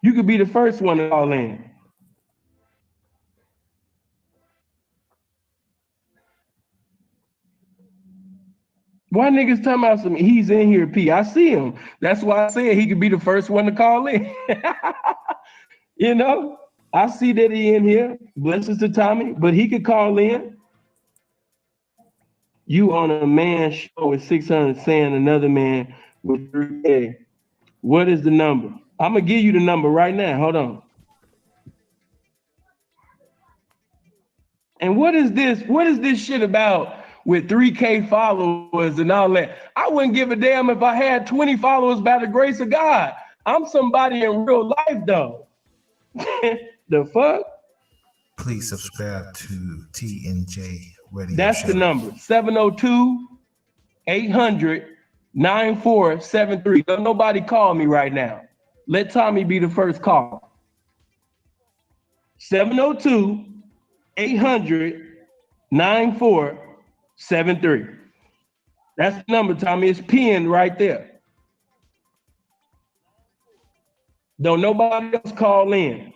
You could be the first one to call in. Why niggas talking about some, he's in here, P? I see him. That's why I said he could be the first one to call in. You know, I see that he in here. Blessings to Tommy, but he could call in. You on a man show with 600 saying another man with 3K. What is the number? I'm gonna give you the number right now. Hold on. And what is this? What is this shit about with 3K followers and all that? I wouldn't give a damn if I had 20 followers by the grace of God. I'm somebody in real life though. The fuck? Please subscribe to TNJ Radio. That's the number. 702-800-9473. Don't nobody call me right now. Let Tommy be the first call. 702-800-9473. That's the number, Tommy. It's pinned right there. Don't nobody else call in.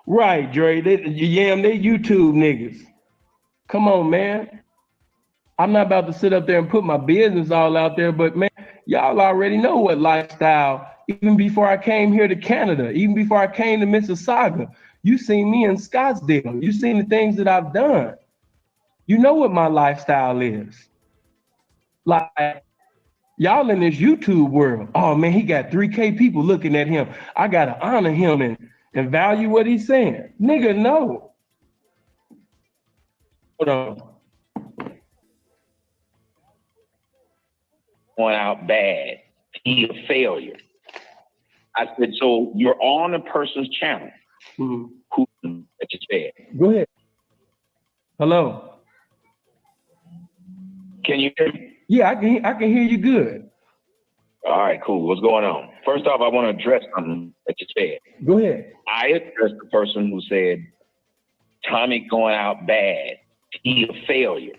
Right, Dre. They YouTube niggas. Come on, man. I'm not about to sit up there and put my business all out there, but man, y'all already know what lifestyle, even before I came here to Canada, even before I came to Mississauga, you seen me in Scottsdale. You seen the things that I've done. You know what my lifestyle is. Like, y'all in this YouTube world, oh man, he got 3K people looking at him. I gotta honor him and value what he's saying. Nigga, no. Hold on. Going out bad. He a failure. I said, so you're on a person's channel. Mm-hmm. Who that you said. Go ahead. Hello. Can you hear me? Yeah, I can hear you good. All right, cool. What's going on? First off, I want to address something that you said. Go ahead. I addressed the person who said, Tommy going out bad. He a failure.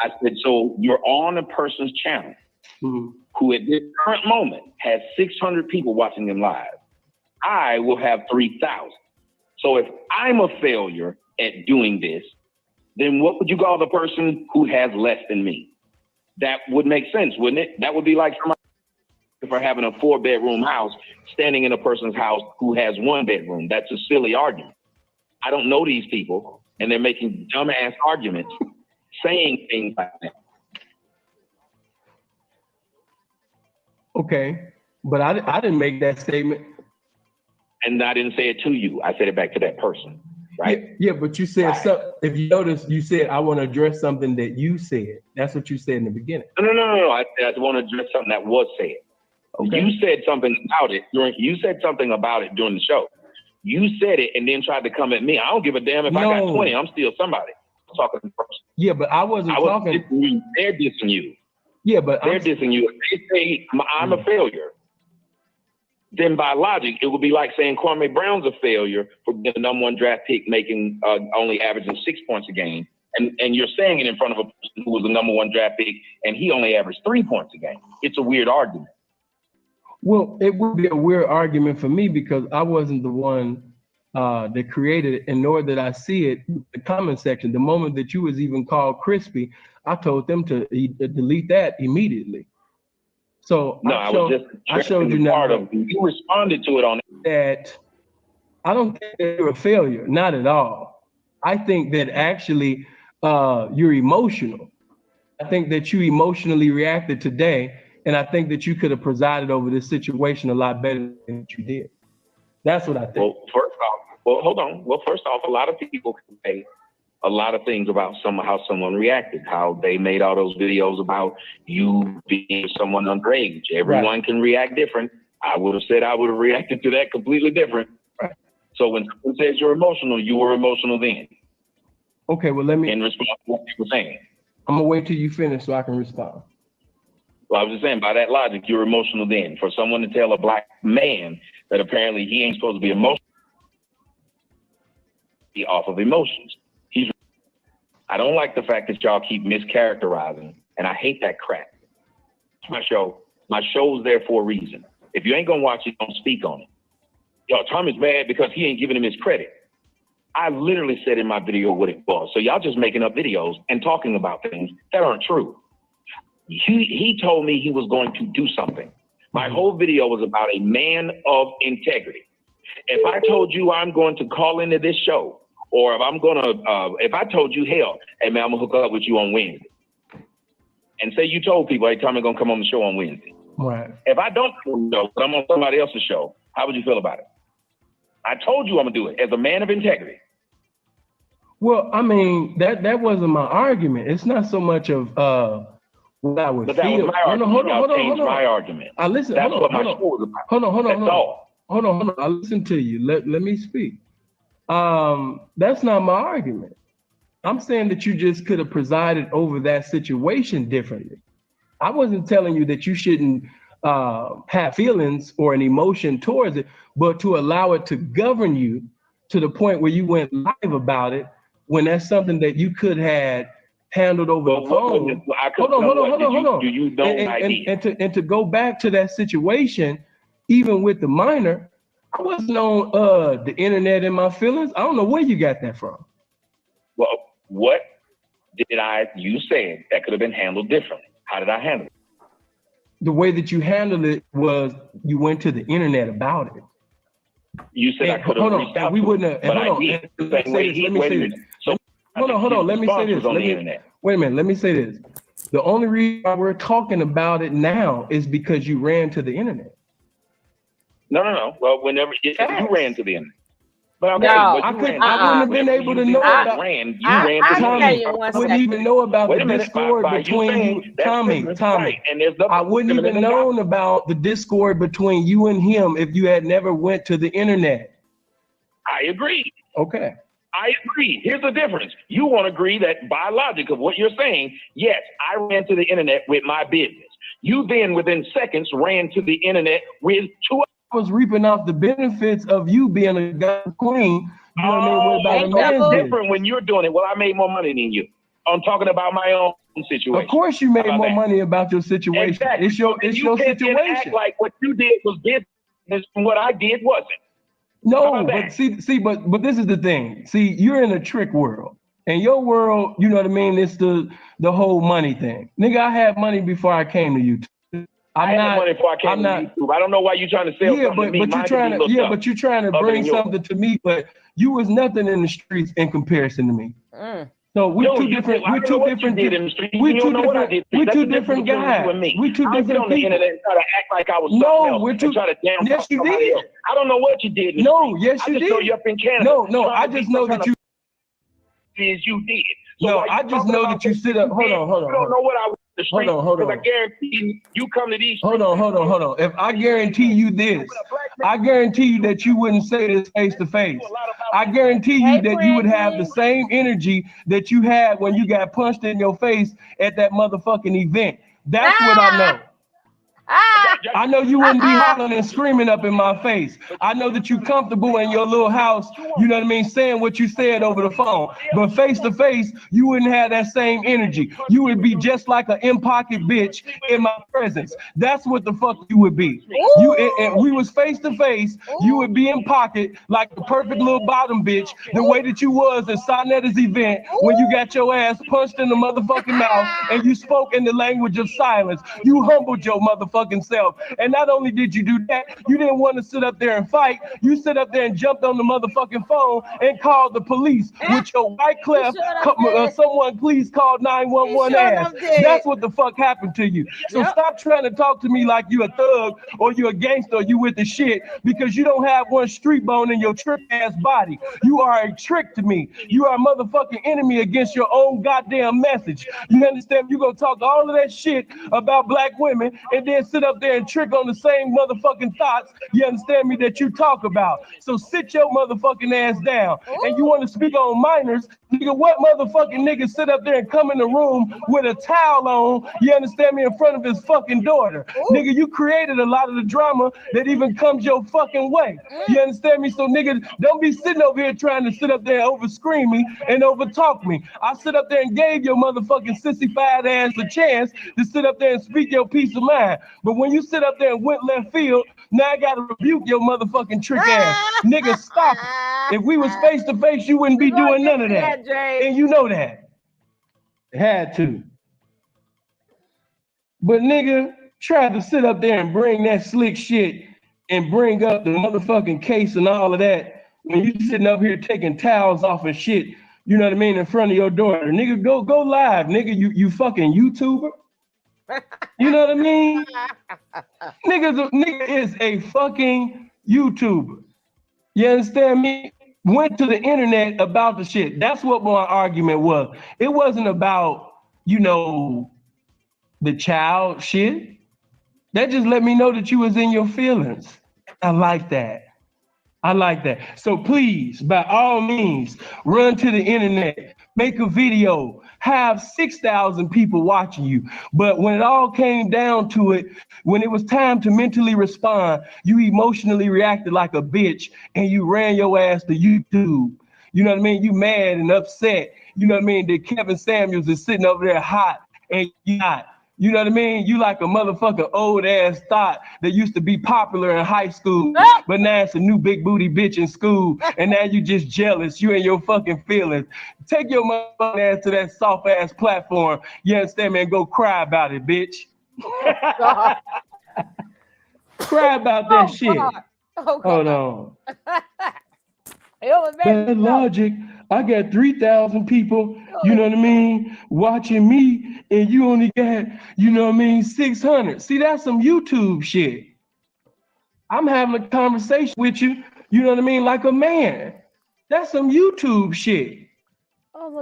I said, so you're on a person's channel who at this current moment has 600 people watching them live. I will have 3,000. So if I'm a failure at doing this, then what would you call the person who has less than me? That would make sense, wouldn't it? That would be like somebody for having a 4-bedroom house standing in a person's house who has 1 bedroom. That's a silly argument. I don't know these people, and they're making dumbass arguments, saying things like that. Okay, but I didn't make that statement. And I didn't say it to you. I said it back to that person, right? Yeah, but you said something. If you notice, you said, I want to address something that you said. That's what you said in the beginning. No. I said I want to address something that was said. Okay. You said something about it during the show. You said it and then tried to come at me. I don't give a damn if I got 20. I'm still somebody. I'm talking to the person. Yeah, but I wasn't talking. They're dissing you. Yeah, but they're dissing you. If they say I'm a failure, then by logic, it would be like saying Kwame Brown's a failure for being the #1 draft pick, making only averaging 6 points a game. And you're saying it in front of a person who was the #1 draft pick and he only averaged 3 points a game. It's a weird argument. Well, it would be a weird argument for me because I wasn't the one that created it, and nor did I see it in the comment section. The moment that you was even called crispy, I told them to delete that immediately. So no, I showed you now. You responded to it on that. I don't think that you're a failure, not at all. I think that actually you're emotional. I think that you emotionally reacted today, and I think that you could have presided over this situation a lot better than you did. That's what I think. Hold on. Well, first off, a lot of people can say a lot of things about how someone reacted, how they made all those videos about you being someone underage. Everyone can react different. I would have said I would have reacted to that completely different. Right. So when someone says you're emotional, you were emotional then. Okay, well, let me. In response to what you were saying. I'm going to wait till you finish so I can respond. Well, I was just saying, by that logic, you're emotional then. For someone to tell a black man that apparently he ain't supposed to be emotional, off of emotions. I don't like the fact that y'all keep mischaracterizing, and I hate that crap. It's my show. My show's there for a reason. If you ain't gonna watch it, don't speak on it. Yo, Tommy's mad because he ain't giving him his credit. I literally said in my video what it was. So y'all just making up videos and talking about things that aren't true. He told me he was going to do something. My whole video was about a man of integrity. If I told you I'm going to call into this show, or if I told you, hell, hey man, I'm gonna hook up with you on Wednesday. And say you told people, hey, Tommy gonna come on the show on Wednesday. Right. If I don't know, I'm on somebody else's show, how would you feel about it? I told you I'm gonna do it as a man of integrity. Well, I mean, that wasn't my argument. It's not so much of what I would but that feel. Was my argument. Hold on. My argument. I listen. That's what my show was about. Hold on. I listen to you. Let me speak. That's not my argument. I'm saying that you just could have presided over that situation differently. I wasn't telling you that you shouldn't have feelings or an emotion towards it, but to allow it to govern you to the point where you went live about it when that's something that you could have handled over the phone. Hold on. Do you know and to go back to that situation, even with the minor, I wasn't on the internet in my feelings. I don't know where you got that from. Well, what did you said that could have been handled differently? How did I handle it? The way that you handled it was you went to the internet about it. You said I could have reached out. We wouldn't have. Hold on. Let me say this. Wait a minute. Let me say this. The only reason why we're talking about it now is because you ran to the internet. No. Well, whenever you ran to the internet. But okay, I wouldn't have been able to know about. I wouldn't even know about the discord between you, Tommy. I wouldn't even known about the discord between you and him if you had never went to the internet. I agree. Okay. I agree. Here's the difference. You won't agree that by logic of what you're saying, yes, I ran to the internet with my business. You then within seconds ran to the internet with two. I was reaping off the benefits of you being a god queen. You know what I mean? That's different when you're doing it. Well, I made more money than you. I'm talking about my own situation. Of course, you made more money about your situation. Exactly. It's your situation. Act like what you did was business and what I did wasn't. No, but see, but this is the thing. See, you're in a trick world. And your world, you know what I mean? It's the whole money thing. Nigga, I had money before I came to YouTube. I had money before I came to YouTube. I don't know why you're trying to sell something to me. But you're trying to bring something to me, but you was nothing in the streets in comparison to me. So we're two different guys. We two different on the internet and try to act like I was yes, you did. I don't know what you did. No, yes, you did. I just know you're up in Canada. No, I just know that you. You did. No, I just know that you sit up. Hold on. You don't know what I was. Hold on. I guarantee you come to these. Hold on. If I guarantee you this, I guarantee you that you wouldn't say this face to face. I guarantee you that you would have the same energy that you had when you got punched in your face at that motherfucking event. That's what I know. I know you wouldn't be hollering and screaming up in my face. I know that you comfortable in your little house, you know what I mean, saying what you said over the phone. But face to face, you wouldn't have that same energy. You would be just like an in-pocket bitch in my presence. That's what the fuck you would be. And we was face to face, you would be in pocket like the perfect little bottom bitch, the way that you was at Sonetta's event when you got your ass punched in the motherfucking mouth and you spoke in the language of silence. You humbled your motherfucking self. And not only did you do that, you didn't want to sit up there and fight. You sit up there and jumped on the motherfucking phone and called the police with your white clef. Someone please call 911 ass. That's what the fuck happened to you. So stop trying to talk to me like you a thug or you a gangster or you with the shit because you don't have one street bone in your trick ass body. You are a trick to me. You are a motherfucking enemy against your own goddamn message. You understand? You gonna talk all of that shit about black women and then sit up there and trick on the same motherfucking thoughts, you understand me, that you talk about. So sit your motherfucking ass down. And you want to speak on minors, Nigga, what motherfucking nigga sit up there and come in the room with a towel on, you understand me, in front of his fucking daughter? Nigga, you created a lot of the drama that even comes your fucking way. You understand me? So nigga, don't be sitting over here trying to sit up there and over scream me and over talk me. I sit up there and gave your motherfucking sissified ass a chance to sit up there and speak your peace of mind. But when you sit up there and went left field, now I gotta rebuke your motherfucking trick ass. Nigga, stop it. If we was face to face, you wouldn't be doing none of that. And you know that. Had to. But nigga, tried to sit up there and bring that slick shit and bring up the motherfucking case and all of that when you sitting up here taking towels off and shit, you know what I mean, in front of your daughter. Nigga, go live, nigga, you fucking YouTuber. You know what I mean? Nigga is a fucking YouTuber. You understand me? Went to the internet about the shit. That's what my argument was. It wasn't about, you know, the child shit. That just let me know that you was in your feelings. I like that. I like that. So please, by all means, run to the internet, make a video, have 6,000 people watching you. But when it all came down to it, when it was time to mentally respond, you emotionally reacted like a bitch and you ran your ass to YouTube. You know what I mean? You mad and upset. You know what I mean? That Kevin Samuels is sitting over there hot and you not. You know what I mean? You like a motherfucking old ass thought that used to be popular in high school, but now it's a new big booty bitch in school, and now you just jealous. You and your fucking feelings. Take your motherfucking ass to that soft ass platform. You understand me? And go cry about it, bitch. Cry about that shit. Hold on. Bad logic. I got 3,000 people, you know what I mean, watching me, and you only got, you know what I mean, 600. See, that's some YouTube shit. I'm having a conversation with you, you know what I mean, like a man. That's some YouTube shit.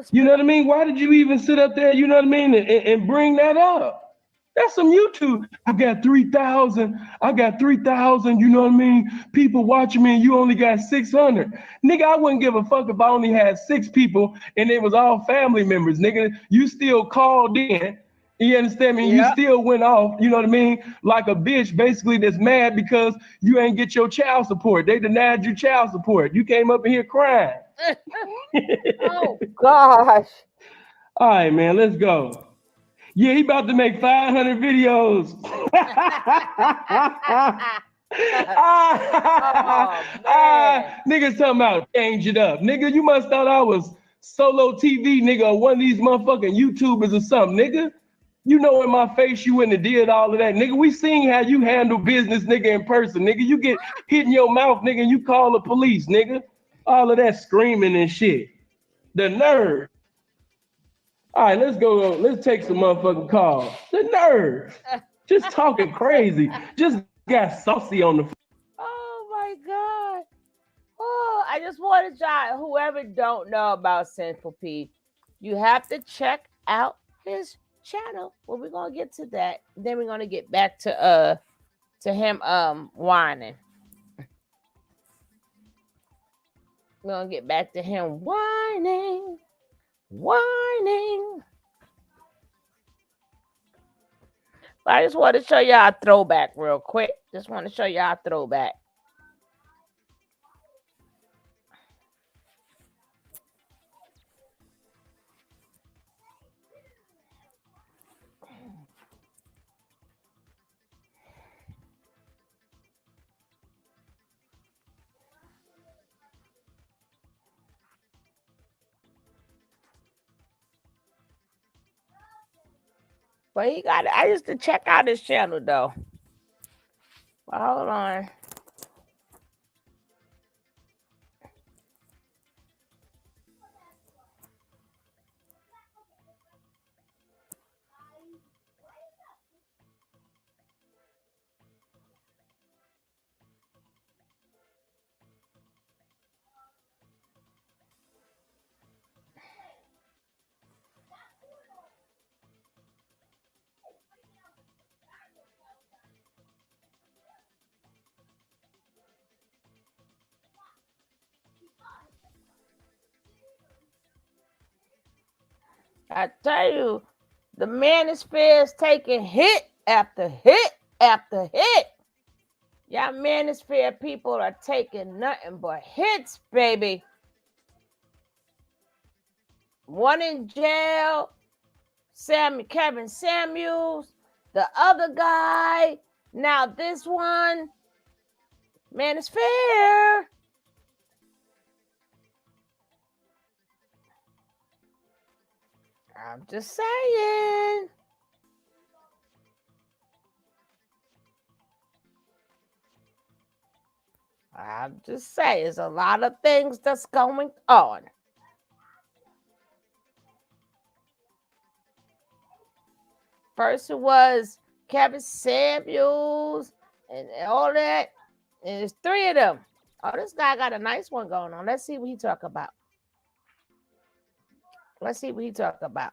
You know what I mean? Why did you even sit up there, you know what I mean, and bring that up? That's some YouTube. I got 3,000. I got 3,000, you know what I mean? People watching me and you only got 600. Nigga, I wouldn't give a fuck if I only had 6 people and it was all family members. Nigga, you still called in. You understand me? You still went off, you know what I mean? Like a bitch basically that's mad because you ain't get your child support. They denied you child support. You came up in here crying. Oh, gosh. All right, man, let's go. Yeah, he about to make 500 videos. Niggas talking about change it up. Nigga, you must thought I was solo TV, nigga, or one of these motherfucking YouTubers or something, nigga. You know in my face you wouldn't have did all of that. Nigga, we seen how you handle business, nigga, in person. Nigga, you get hit in your mouth, nigga, and you call the police, nigga. All of that screaming and shit. The nerve. All right, let's go. Let's take some motherfucking calls. The nerve. Just talking crazy. Just got saucy on the. Oh my God. Oh, I just wanted y'all, whoever don't know about Sinful P, you have to check out his channel. Well, we're gonna get to that. Then we're gonna get back to him whining. We're gonna get back to him whining. But I just want to show y'all a throwback real quick. Just want to show y'all a throwback. But he got it. I used to check out his channel though. But hold on. I tell you, the manosphere is taking hit after hit after hit. Y'all manosphere people are taking nothing but hits, baby. One in jail, Kevin Samuels, the other guy, now this one, manosphere. I'm just saying. I'm just saying, there's a lot of things that's going on. First it was Kevin Samuels and all that. And there's three of them. Oh, this guy got a nice one going on. Let's see what he talk about. Let's see what he talk about.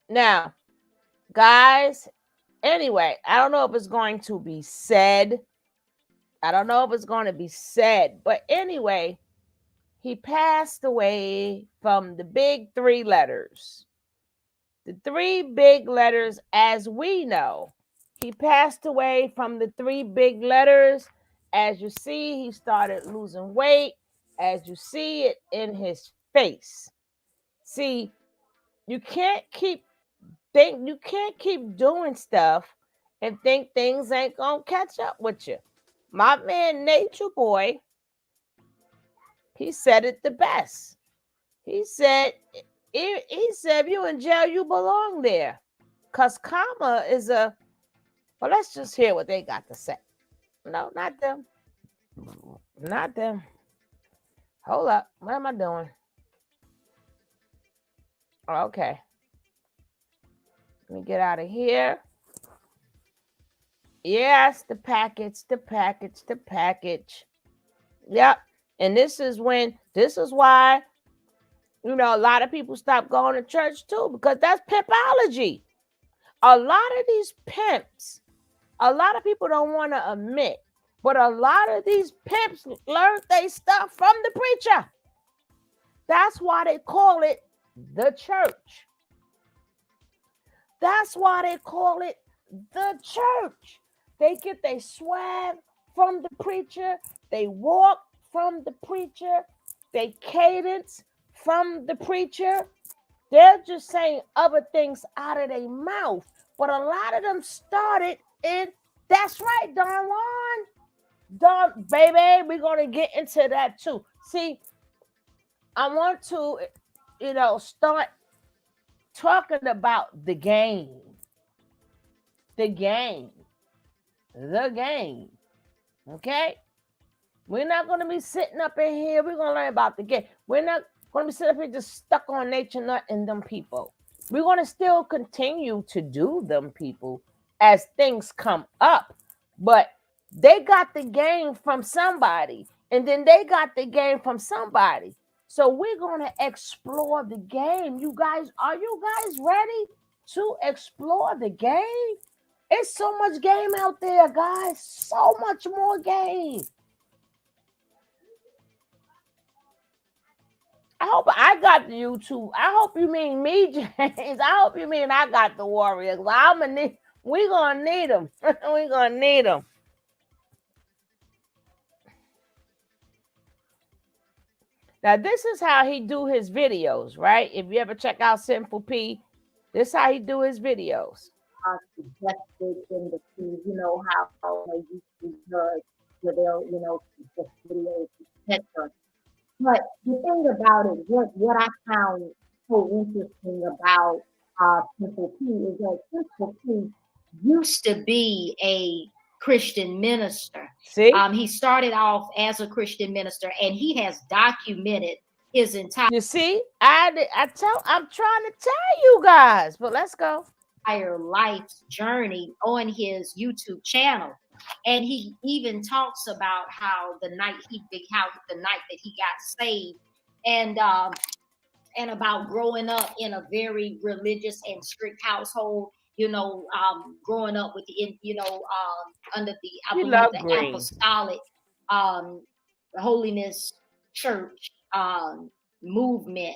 Now, guys, anyway, I don't know if it's going to be said. I don't know if it's going to be said. But anyway, he passed away from the big three letters. The three big letters, as we know. He passed away from the three big letters. As you see, he started losing weight. As you see it in his face. See, you can't keep doing stuff and think things ain't gonna catch up with you. My man Nature Boy, he said it the best. He said if you in jail, you belong there. Cause karma is a well, let's just hear what they got to say. No, not them. Not them. Hold up. What am I doing? Okay. Let me get out of here. Yes, the package. Yep. And this is why, a lot of people stop going to church too, because that's pimpology. A lot of these pimps, a lot of people don't want to admit, but a lot of these pimps learned their stuff from the preacher. That's why they call it the church. That's why they call it the church. They get their swag from the preacher. They walk from the preacher. They cadence from the preacher. They're just saying other things out of their mouth. But a lot of them started in, that's right, Don Juan. Don, baby, we're going to get into that too. See, I want to, start talking about the game. The game. Okay? We're not going to be sitting up in here. We're going to learn about the game. We're not going to be sitting up here just stuck on nature nut and them people. We're going to still continue to do them people as things come up. But they got the game from somebody. And then they got the game from somebody. So we're going to explore the game. You guys, are you guys ready to explore the game? It's so much game out there, guys. So much more game. I hope I got the YouTube. I hope you mean me, James. I hope you mean I got the Warriors. We're going to need them. We're going to need them. Now, this is how he do his videos, right? If you ever check out Sinful P, this is how he do his videos. Suggested in the how YouTube does, where they'll, suggest videos, etc. But the thing about it, what I found so interesting about Simple P is that Simple P used to be a Christian minister. See? He started off as a Christian minister, and he has documented his entire. You see, I'm trying to tell you guys, but let's go. Entire life's journey on his YouTube channel. And he even talks about how the night that he got saved. And and about growing up in a very religious and strict household, growing up with under the, I We believe, love the green. apostolic holiness church movement.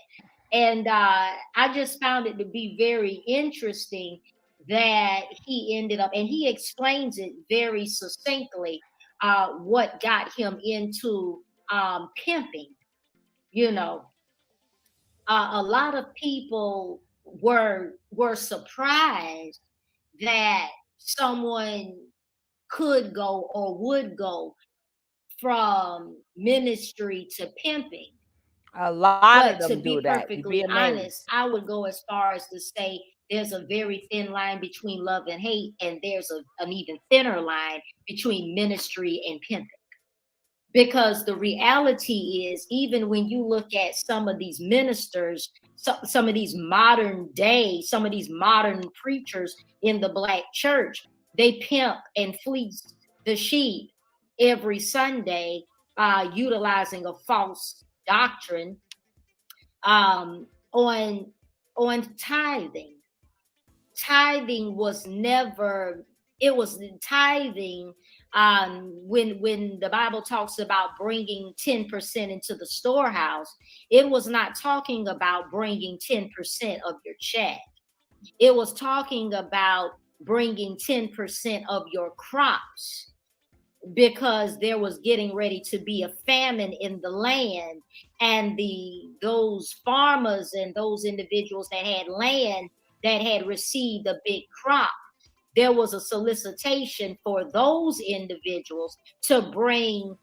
And I just found it to be very interesting that he ended up, and he explains it very succinctly, what got him into pimping. A lot of people were surprised that someone could go or would go from ministry to pimping. A lot But of them to be do that. You'd be perfectly amazed. honest, I would go as far as to say there's a very thin line between love and hate, and there's an even thinner line between ministry and pimping. Because the reality is, even when you look at some of these ministers, some of these modern preachers in the Black church, they pimp and fleece the sheep every Sunday, utilizing a false doctrine on tithing. Tithing was never, it was tithing. When the Bible talks about bringing 10% into the storehouse, it was not talking about bringing 10% of your check. It was talking about bringing 10% of your crops, because there was getting ready to be a famine in the land, and those farmers and those individuals that had land that had received a big crop, there was a solicitation for those individuals to bring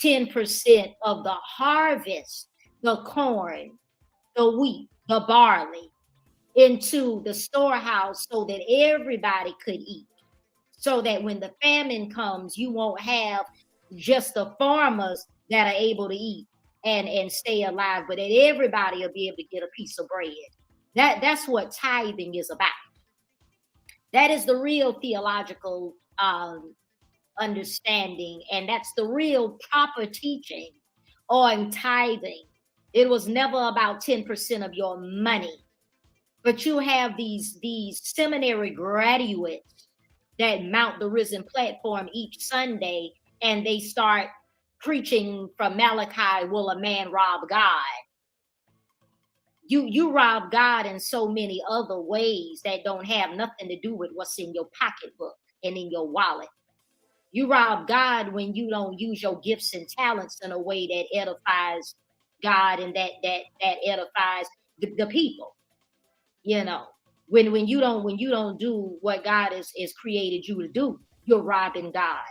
10% of the harvest, the corn, the wheat, the barley, into the storehouse so that everybody could eat. So that when the famine comes, you won't have just the farmers that are able to eat and stay alive, but that everybody will be able to get a piece of bread. That's what tithing is about. That is the real theological understanding, and that's the real proper teaching on tithing. It was never about 10% of your money, but you have these seminary graduates that mount the Risen platform each Sunday, and they start preaching from Malachi, will a man rob God? You rob God in so many other ways that don't have nothing to do with what's in your pocketbook and in your wallet. You rob God when you don't use your gifts and talents in a way that edifies God and that edifies the people. When you don't do what God is created you to do, you're robbing God.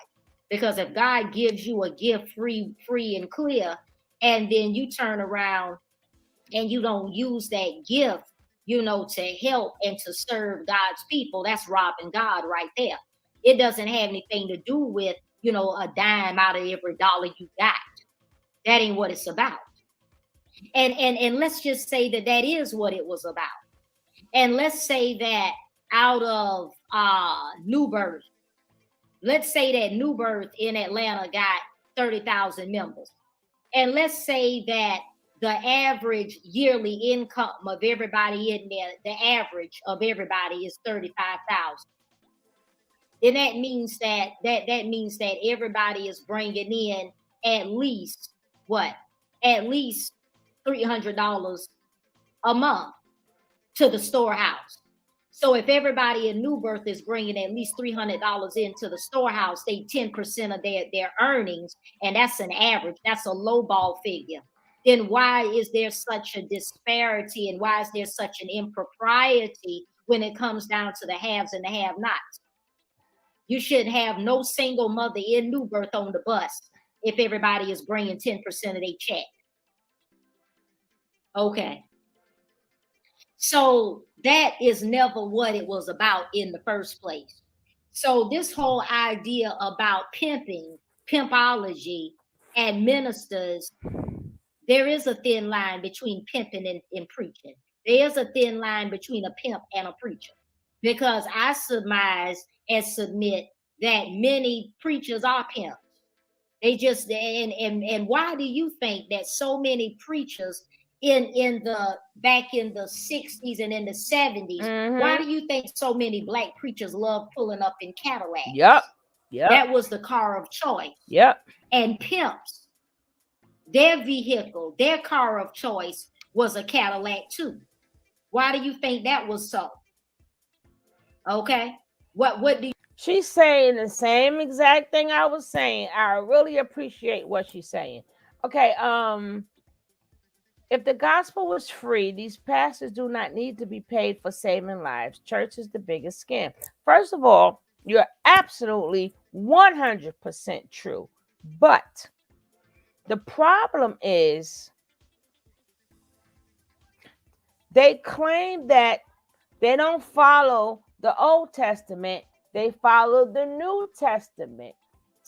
Because if God gives you a gift free and clear, and then you turn around and you don't use that gift, to help and to serve God's people, that's robbing God right there. It doesn't have anything to do with, a dime out of every dollar you got. That ain't what it's about. And let's just say that is what it was about. And let's say that out of New Birth, let's say that New Birth in Atlanta got 30,000 members. And let's say that the average yearly income of everybody in there, the average of everybody is 35,000. Then that means that everybody is bringing in at least what? At least $300 a month to the storehouse. So if everybody in New Birth is bringing at least $300 into the storehouse, they 10% of their earnings, and that's an average. That's a lowball figure. Then why is there such a disparity, and why is there such an impropriety when it comes down to the haves and the have-nots? You shouldn't have no single mother in New Birth on the bus if everybody is bringing 10% of their check. Okay. So that is never what it was about in the first place. So this whole idea about pimping, pimpology, and ministers, there is a thin line between pimping and preaching. There is a thin line between a pimp and a preacher, because I surmise and submit that many preachers are pimps. They just, and why do you think that so many preachers in the back in the 60s and in the 70s. Why do you think so many black preachers love pulling up in Cadillacs? Yep. That was the car of choice. Yep. And pimps, their vehicle, their car of choice was a Cadillac too. Why do you think that was so? Okay. What do you? She's saying the same exact thing I was saying. I really appreciate what she's saying. Okay, if the gospel was free, these pastors do not need to be paid for saving lives. Church is the biggest scam. First of all, you're absolutely 100% true. But the problem is they claim that they don't follow the Old Testament. They follow the New Testament.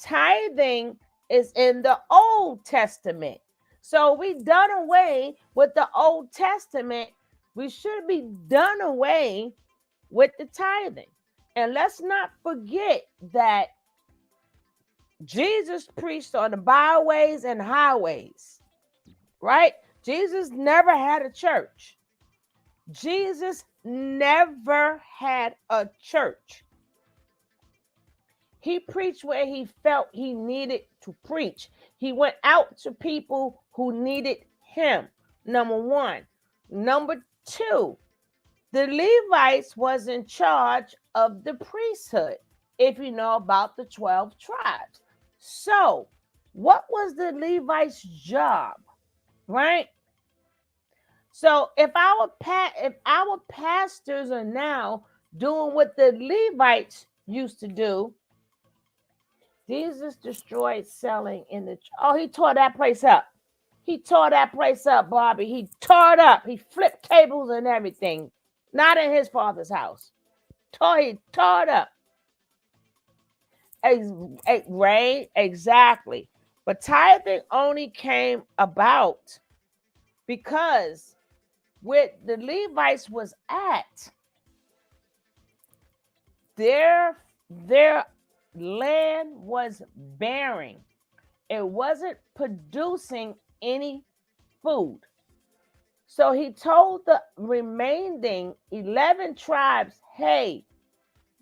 Tithing is in the Old Testament. So we done away with the Old Testament. We should be done away with the tithing. And let's not forget that Jesus preached on the byways and highways, right? Jesus never had a church. Jesus never had a church. He preached where he felt he needed to preach. He went out to people who needed him, number one. Number two, the Levites was in charge of the priesthood, if you know about the 12 tribes. So, what was the Levites' job, right? So, if our pastors are now doing what the Levites used to do, Jesus destroyed selling in the... Oh, he tore that place up. He tore that place up, Bobby. He tore it up. He flipped tables and everything. Not in his father's house. He tore it up. Right? Exactly. But tithing only came about because where the Levites was at, their land was barren. It wasn't producing any food. So he told the remaining 11 tribes, hey,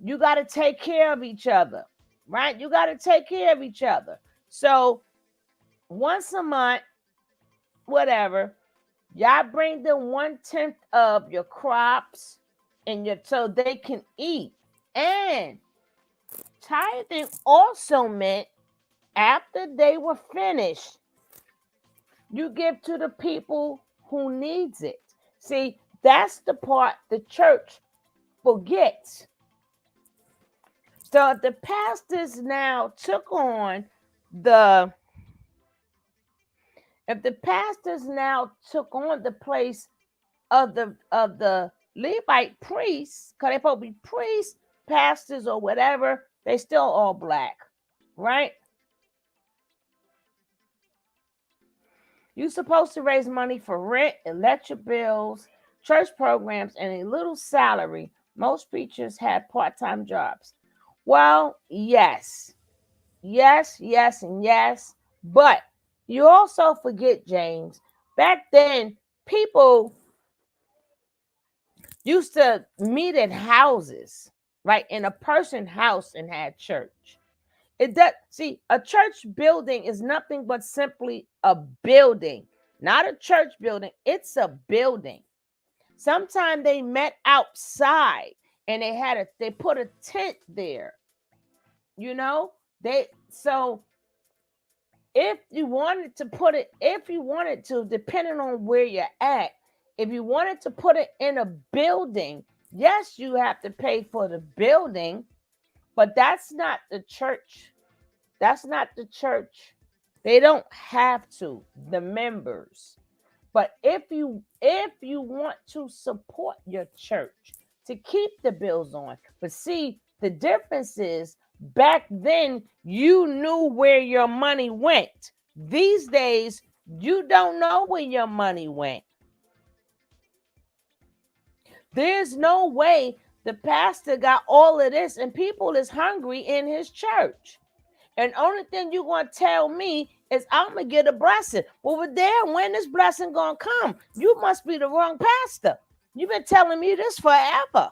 you got to take care of each other, right? You got to take care of each other. So once a month, whatever, y'all bring them 1/10 of your crops so they can eat. And tithing also meant after they were finished, you give to the people who needs it. See, that's the part the church forgets. So if the pastors now took on the place of the Levite priests, because they're supposed to be priests, pastors, or whatever, they still all black, right? You're supposed to raise money for rent, electric bills, church programs, and a little salary. Most preachers had part-time jobs. Well, yes, and yes. But you also forget, James, back then, people used to meet in houses, right? In a person's house and had church. A church building is nothing but simply a building, not a church building. It's a building. Sometimes they met outside and they put a tent there. So if you wanted to, depending on where you're at, if you wanted to put it in a building, yes, you have to pay for the building, but that's not the church. That's not the church. They don't have to, the members. But if you want to support your church to keep the bills on, but see, the difference is back then you knew where your money went. These days, you don't know where your money went. There's no way the pastor got all of this and people is hungry in his church. And only thing you're going to tell me is I'm going to get a blessing. Well, there, when this blessing going to come? You must be the wrong pastor. You've been telling me this forever.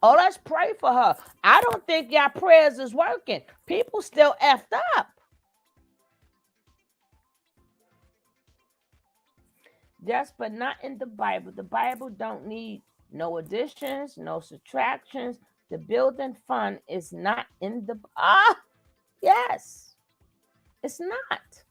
Oh, let's pray for her. I don't think your prayers is working. People still effed up. Yes, but not in the Bible. The Bible don't need no additions, no subtractions. The building fund is not in the... yes, it's not.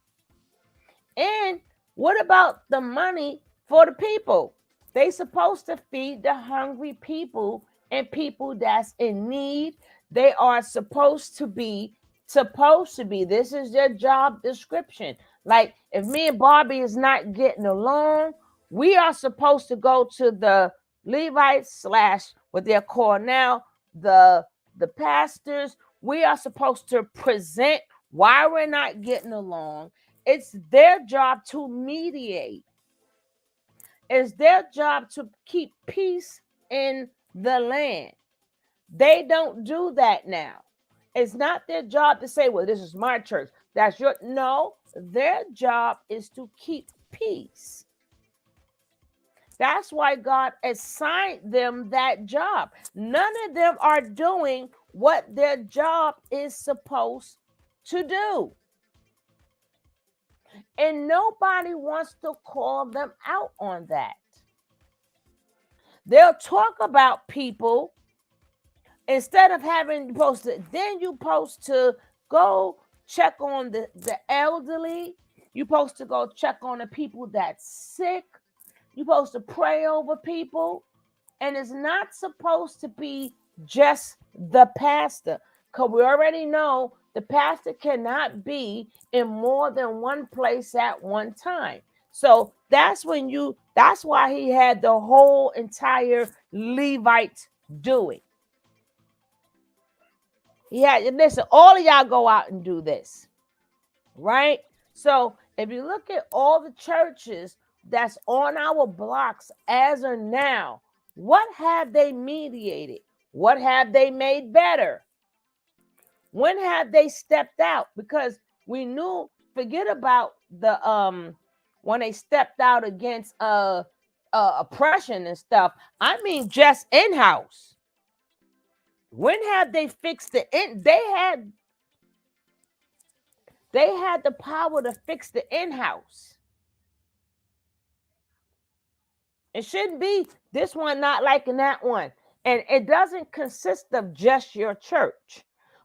And what about the money for the people? They supposed to feed the hungry people and people that's in need. They are supposed to be. This is their job description. Like if me and Barbie is not getting along, we are supposed to go to the Levites / what they're called now, the pastors. We are supposed to present why we're not getting along. It's their job to mediate. It's their job to keep peace in the land. They don't do that now. It's not their job to say, well, this is my church. That's your... No, their job is to keep peace. That's why God assigned them that job. None of them are doing what their job is supposed to do. And nobody wants to call them out on that. They'll talk about people instead of having posted. Then you post to go check on the elderly. You supposed to go check on the people that's sick. You supposed to pray over people. And it's not supposed to be just the pastor. Because we already know the pastor cannot be in more than one place at one time. So that's why he had the whole entire Levite do it. He had, listen, all of y'all go out and do this, right? So if you look at all the churches that's on our blocks as of now, what have they mediated? What have they made better? When have they stepped out? Because we knew, forget about the when they stepped out against oppression and stuff. I mean, just in-house. When have they fixed the in? They had the power to fix the in-house. It shouldn't be this one not liking that one. And it doesn't consist of just your church.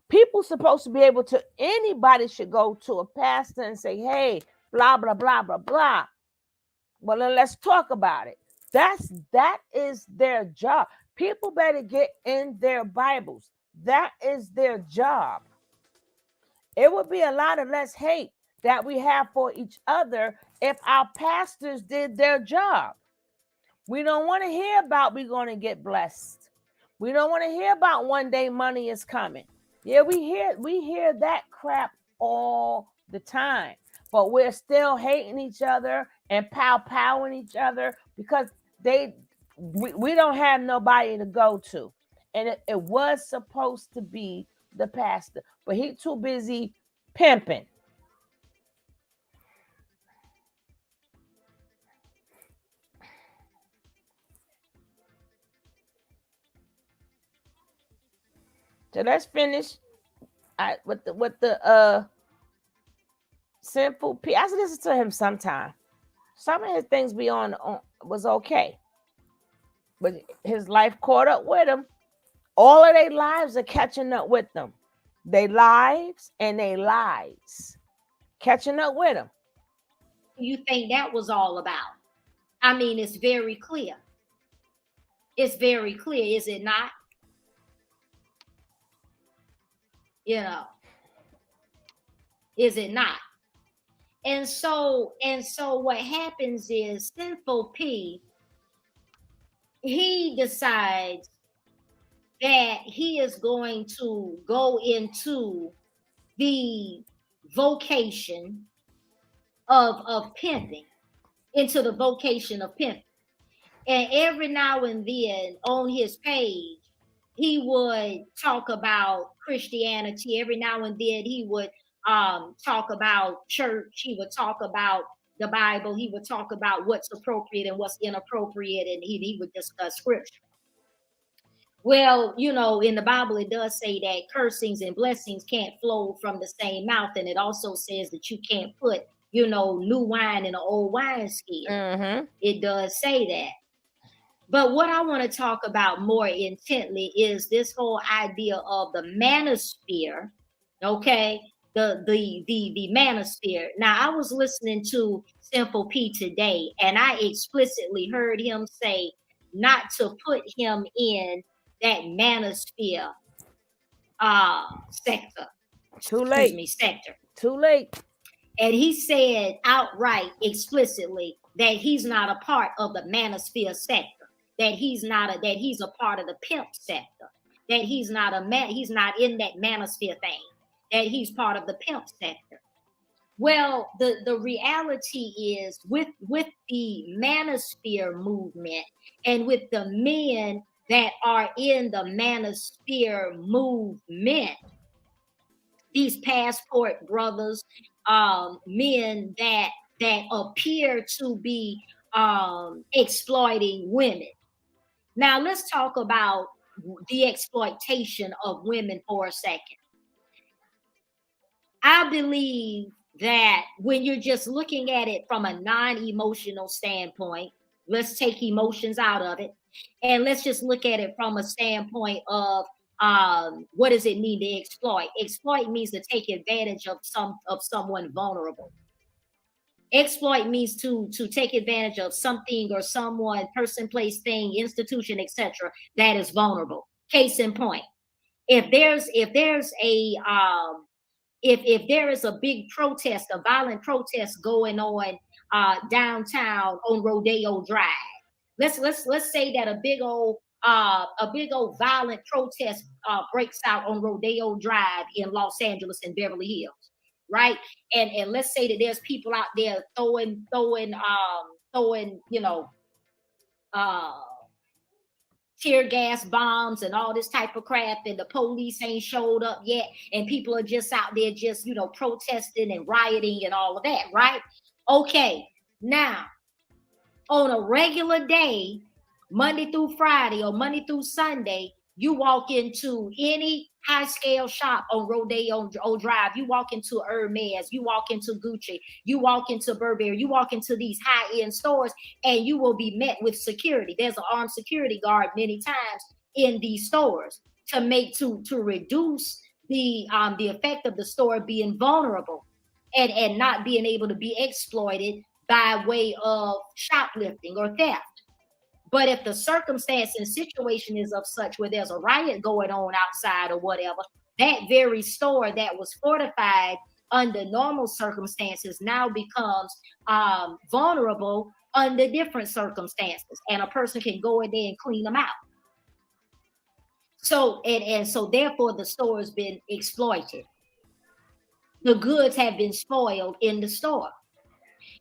People supposed to be able to, anybody should go to a pastor and say, hey, blah, blah, blah, blah, blah. Well, then let's talk about it. That is their job. People better get in their Bibles. That is their job. It would be a lot of less hate that we have for each other if our pastors did their job. We don't want to hear about we're going to get blessed. We don't want to hear about one day money is coming. Yeah, we hear that crap all the time. But we're still hating each other and pow-powing each other because we don't have nobody to go to. And it was supposed to be the pastor, but he too busy pimping. So let's finish with the Sinful P. I listened to him sometime. Some of his things was okay, but his life caught up with him. All of their lives are catching up with them. Their lives and their lies catching up with them. You think that was all about? I mean, it's very clear. It's very clear, is it not? You know, is it not? And so what happens is Sinful P, he decides that he is going to go into the vocation of pimping, into the vocation of pimping. And every now and then on his page, he would talk about Christianity. Every now and then he would talk about church. He would talk about the Bible. He would talk about what's appropriate and what's inappropriate, and he would discuss scripture. Well, you know, in the Bible, it does say that cursings and blessings can't flow from the same mouth. And it also says that you can't put, you know, new wine in an old wineskin. Mm-hmm. It does say that. But what I want to talk about more intently is this whole idea of the manosphere, okay? The manosphere. Now, I was listening to Sinful P today, and I explicitly heard him say not to put him in that manosphere sector. Too late. Sector. Too late. And he said outright, explicitly, that he's not a part of the manosphere sector. That he's a part of the pimp sector. That he's not he's not in that manosphere thing. That he's part of the pimp sector. Well, the reality is with the manosphere movement and with the men that are in the manosphere movement, these passport brothers, men that appear to be exploiting women. Now let's talk about the exploitation of women for a second. I believe that when you're just looking at it from a non-emotional standpoint, let's take emotions out of it, and let's just look at it from a standpoint of what does it mean to exploit? Exploit means to take advantage of someone vulnerable. Exploit means to take advantage of something or someone, person, place, thing, institution, etc. that is vulnerable. Case in point, if there is a big protest, a violent protest going on downtown on Rodeo Drive, let's say that a big old violent protest breaks out on Rodeo Drive in Los Angeles and Beverly Hills, right? And let's say that there's people out there throwing tear gas bombs and all this type of crap, and the police ain't showed up yet, and people are just out there just, you know, protesting and rioting and all of that, right? Okay, now on a regular day, Monday through Friday or Monday through Sunday, you walk into any high scale shop on Rodeo Drive, you walk into Hermes, you walk into Gucci, you walk into Burberry, you walk into these high end stores, and you will be met with security. There's an armed security guard many times in these stores to reduce the effect of the store being vulnerable and not being able to be exploited by way of shoplifting or theft. But if the circumstance and situation is of such where there's a riot going on outside or whatever, that very store that was fortified under normal circumstances now becomes vulnerable under different circumstances, and a person can go in there and clean them out. So so therefore the store has been exploited. The goods have been spoiled in the store.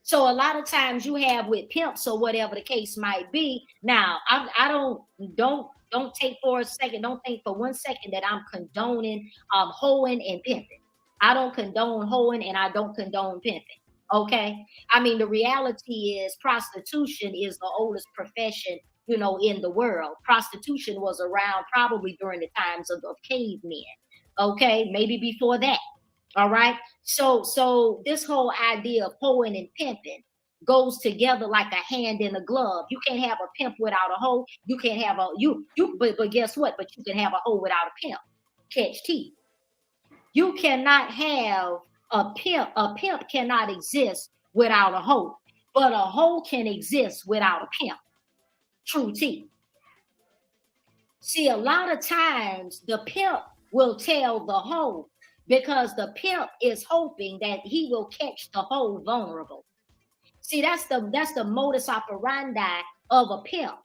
So a lot of times you have with pimps or whatever the case might be. Now, I don't take for a second, don't think for 1 second that I'm condoning hoeing and pimping. I don't condone hoeing and I don't condone pimping. Okay. I mean, the reality is prostitution is the oldest profession, you know, in the world. Prostitution was around probably during the times of cavemen. Okay, maybe before that. All right. So this whole idea of hoeing and pimping goes together like a hand in a glove. You can't have a pimp without a hoe. You can't have but guess what? But you can have a hoe without a pimp. Catch teeth. You cannot have a pimp. A pimp cannot exist without a hoe, but a hoe can exist without a pimp. True teeth. See, a lot of times the pimp will tell the hoe, because the pimp is hoping that he will catch the hoe vulnerable. See, that's the modus operandi of a pimp.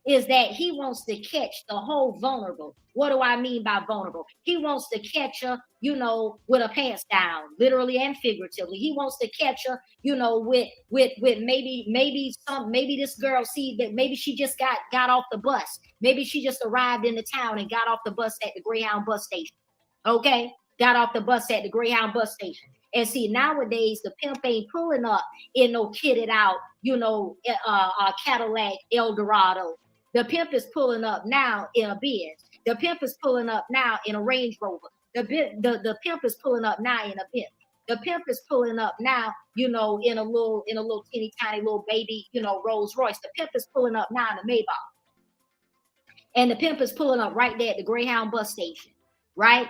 is that he wants to catch the whole vulnerable. What do I mean by vulnerable? He wants to catch her, you know, with her pants down, literally and figuratively. He wants to catch her, you know, with maybe this girl see that maybe she just got off the bus. Maybe she just arrived in the town and got off the bus at the Greyhound bus station. Okay, got off the bus at the Greyhound bus station. And see, nowadays the pimp ain't pulling up in no kitted out, you know, Cadillac Eldorado. The pimp is pulling up now in a Benz. The pimp is pulling up now in a Range Rover. The pimp is pulling up now in a Benz. The pimp is pulling up now, you know, in a little teeny tiny little baby, you know, Rolls Royce. The pimp is pulling up now in a Maybach. And the pimp is pulling up right there at the Greyhound bus station, right?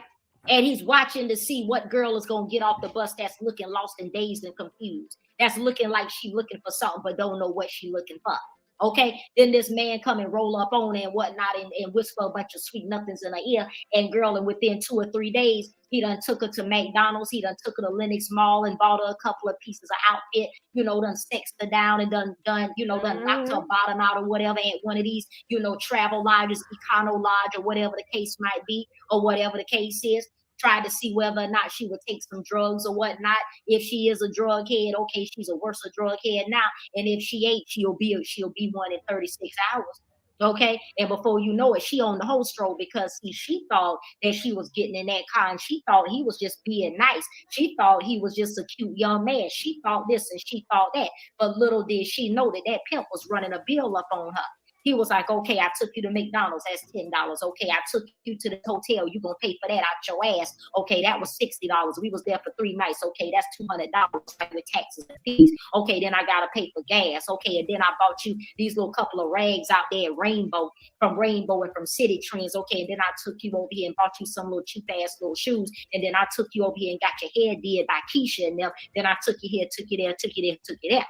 And he's watching to see what girl is going to get off the bus that's looking lost and dazed and confused. That's looking like she looking for something but don't know what she looking for. Okay, then this man come and roll up on her and whatnot and whisper a bunch of sweet nothings in her ear. And girl, and within 2 or 3 days, he done took her to McDonald's. He done took her to Lenox Mall and bought her a couple of pieces of outfit, you know, done sexed her down and done knocked her bottom out or whatever at one of these, you know, travel lodges, Econo Lodge or whatever the case might be, or whatever the case is. Tried to see whether or not she would take some drugs or whatnot. If she is a drug head, okay, she's a worse drug head now. And if she ain't, she'll be one in 36 hours. Okay, and before you know it, she on the whole stroll because she thought that she was getting in that car and she thought he was just being nice. She thought he was just a cute young man. She thought this and she thought that. But little did she know that pimp was running a bill up on her. He was like, okay, I took you to McDonald's. That's $10. Okay, I took you to the hotel. You're going to pay for that out your ass. Okay, that was $60. We was there for 3 nights. Okay, that's $200 with taxes and fees. Okay, then I got to pay for gas. Okay, and then I bought you these little couple of rags out there at Rainbow and from City Trends. Okay, and then I took you over here and bought you some little cheap-ass little shoes. And then I took you over here and got your hair did by Keisha and them. Then I took you here, took you there, took you there, took you there.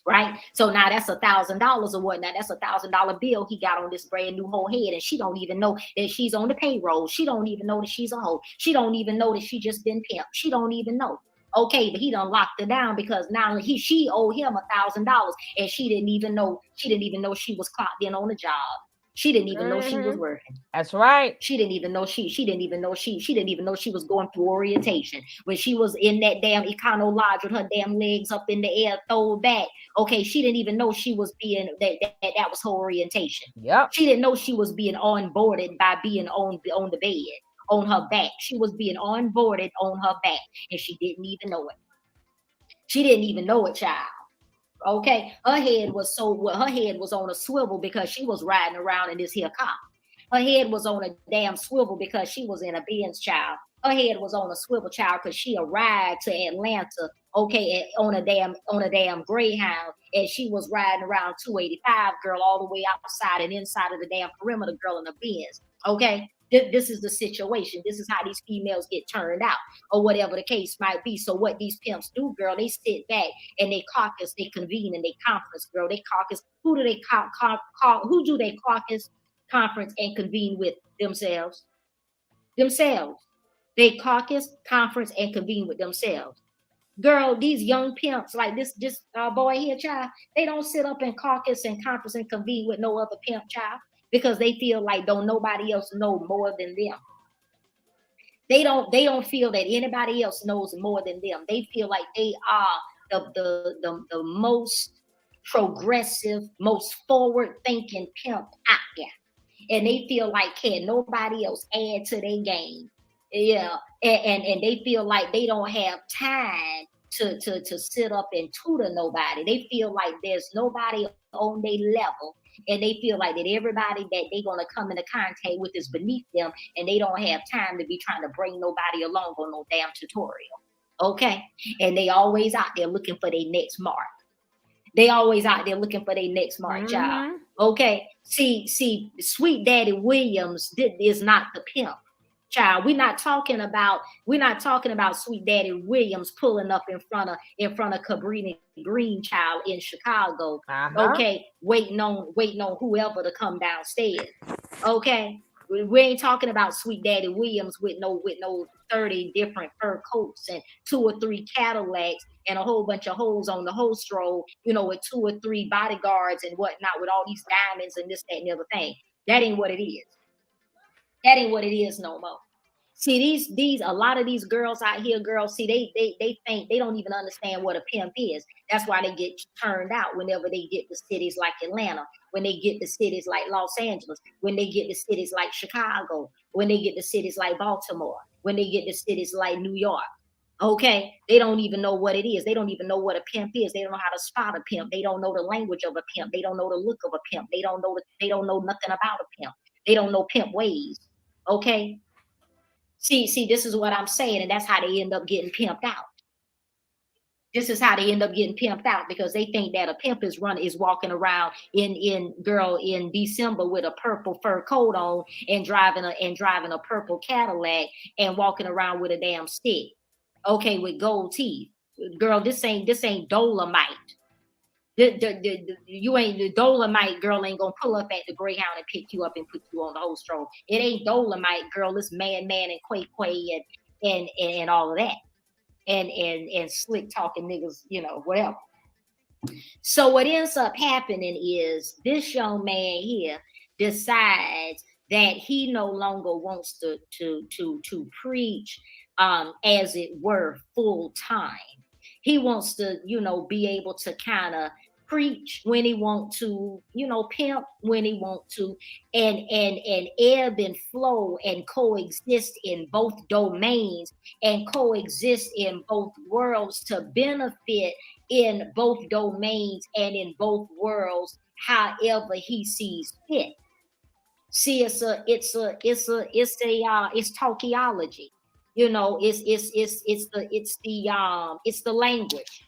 Right, so now that's $1,000 or whatnot. That's $1,000 bill he got on this brand new whole head, and she don't even know that she's on the payroll. She don't even know that she's a hoe. She don't even know that she just been pimped. She don't even know. Okay, but he done locked her down because now she owed him $1,000, and she didn't even know she was clocked in on the job. She didn't even know she was working. That's right. She didn't even know she was going through orientation. When she was in that damn Econo Lodge with her damn legs up in the air, thrown back. Okay, she didn't even know she was being that was her orientation. Yep. She didn't know she was being onboarded by being on the bed, on her back. She was being onboarded on her back, and she didn't even know it. She didn't even know it, child. Okay, her head was on a swivel because she was riding around in this here car. Her head was on a damn swivel because she was in a Benz, child. Her head was on a swivel, child, because she arrived to Atlanta, okay, on a damn Greyhound, and she was riding around 285, girl, all the way outside and inside of the damn perimeter, girl, in a Benz. Okay, this is the situation. This is how these females get turned out, or whatever the case might be. So what these pimps do, girl, they sit back and they caucus, they convene, and they conference, girl. They caucus. Who do they who do they caucus, conference, and convene with? Themselves. They caucus, conference, and convene with themselves. Girl, these young pimps like this boy here, child, they don't sit up and caucus and conference and convene with no other pimp, child, because they feel like don't nobody else know more than them. They don't feel that anybody else knows more than them. They feel like they are the most progressive, most forward-thinking pimp out there. And they feel like can't nobody else add to their game. Yeah. And they feel like they don't have time to sit up and tutor nobody. They feel like there's nobody on their level. And they feel like that everybody that they're going to come into contact with is beneath them. And they don't have time to be trying to bring nobody along on no damn tutorial. Okay. And they always out there looking for their next mark. Child. Okay. See, Sweet Daddy Williams is not the pimp. Child, we're not talking about Sweet Daddy Williams pulling up in front of Cabrini Green, child, in Chicago. Okay, waiting on whoever to come downstairs. Okay, We ain't talking about Sweet Daddy Williams with no 30 different fur coats and 2 or 3 Cadillacs and a whole bunch of hoes on the holstro, with 2 or 3 bodyguards and whatnot, with all these diamonds and this, that, and the other thing. That ain't what it is. That ain't what it is no more. See, these a lot of these girls out here, see, they think they don't even understand what a pimp is. That's why they get turned out whenever they get to cities like Atlanta, when they get to cities like Los Angeles, when they get to cities like Chicago, when they get to cities like Baltimore, when they get to cities like New York. Okay, they don't even know what it is. They don't even know what a pimp is. They don't know how to spot a pimp. They don't know the language of a pimp. They don't know the look of a pimp. They don't know nothing about a pimp. They don't know pimp ways. Okay. See, this is what I'm saying, and that's how they end up getting pimped out. This is how they end up getting pimped out, because they think that a pimp is walking around in December with a purple fur coat on and driving a purple Cadillac and walking around with a damn stick, okay, with gold teeth. Girl, this ain't Dolomite. The Dolomite girl ain't gonna pull up at the Greyhound and pick you up and put you on the holstro. It ain't Dolomite, girl. It's man and quay and all of that, and slick talking niggas, whatever. So what ends up happening is this young man here decides that he no longer wants to preach, as it were, full time. He wants to, be able to kind of preach when he want to, pimp when he want to, and ebb and flow and coexist in both domains and coexist in both worlds to benefit in both domains and in both worlds, however he sees fit. See, it's talkiology. It's the language.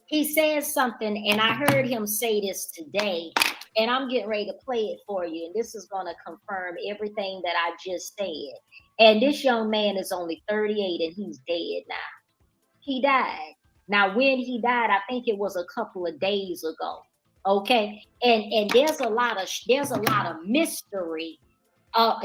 He says something, and I heard him say this today, and I'm getting ready to play it for you, and this is going to confirm everything that I just said. And this young man is only 38, and he's dead now. He died. Now, when he died, I think it was a couple of days ago. Okay, and there's a lot of mystery.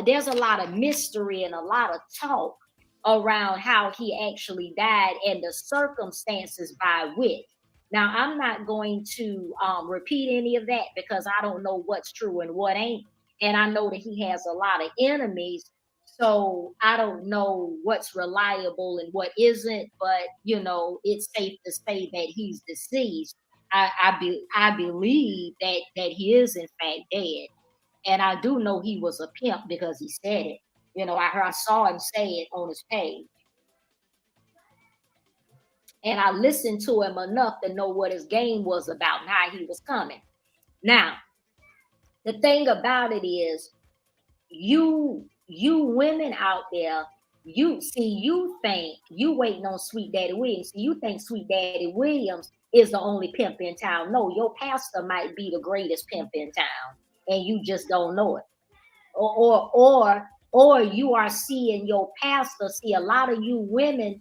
There's a lot of mystery and a lot of talk around how he actually died and the circumstances by which. Now, I'm not going to repeat any of that because I don't know what's true and what ain't. And I know that he has a lot of enemies. So I don't know what's reliable and what isn't. But, it's safe to say that he's deceased. I believe that he is, in fact, dead. And I do know he was a pimp because he said it. I saw him say it on his page. And I listened to him enough to know what his game was about and how he was coming. Now, the thing about it is, you women out there, you think you waiting on Sweet Daddy Williams. You think Sweet Daddy Williams is the only pimp in town. No, your pastor might be the greatest pimp in town, and you just don't know it. Or you are seeing your pastor. See, a lot of women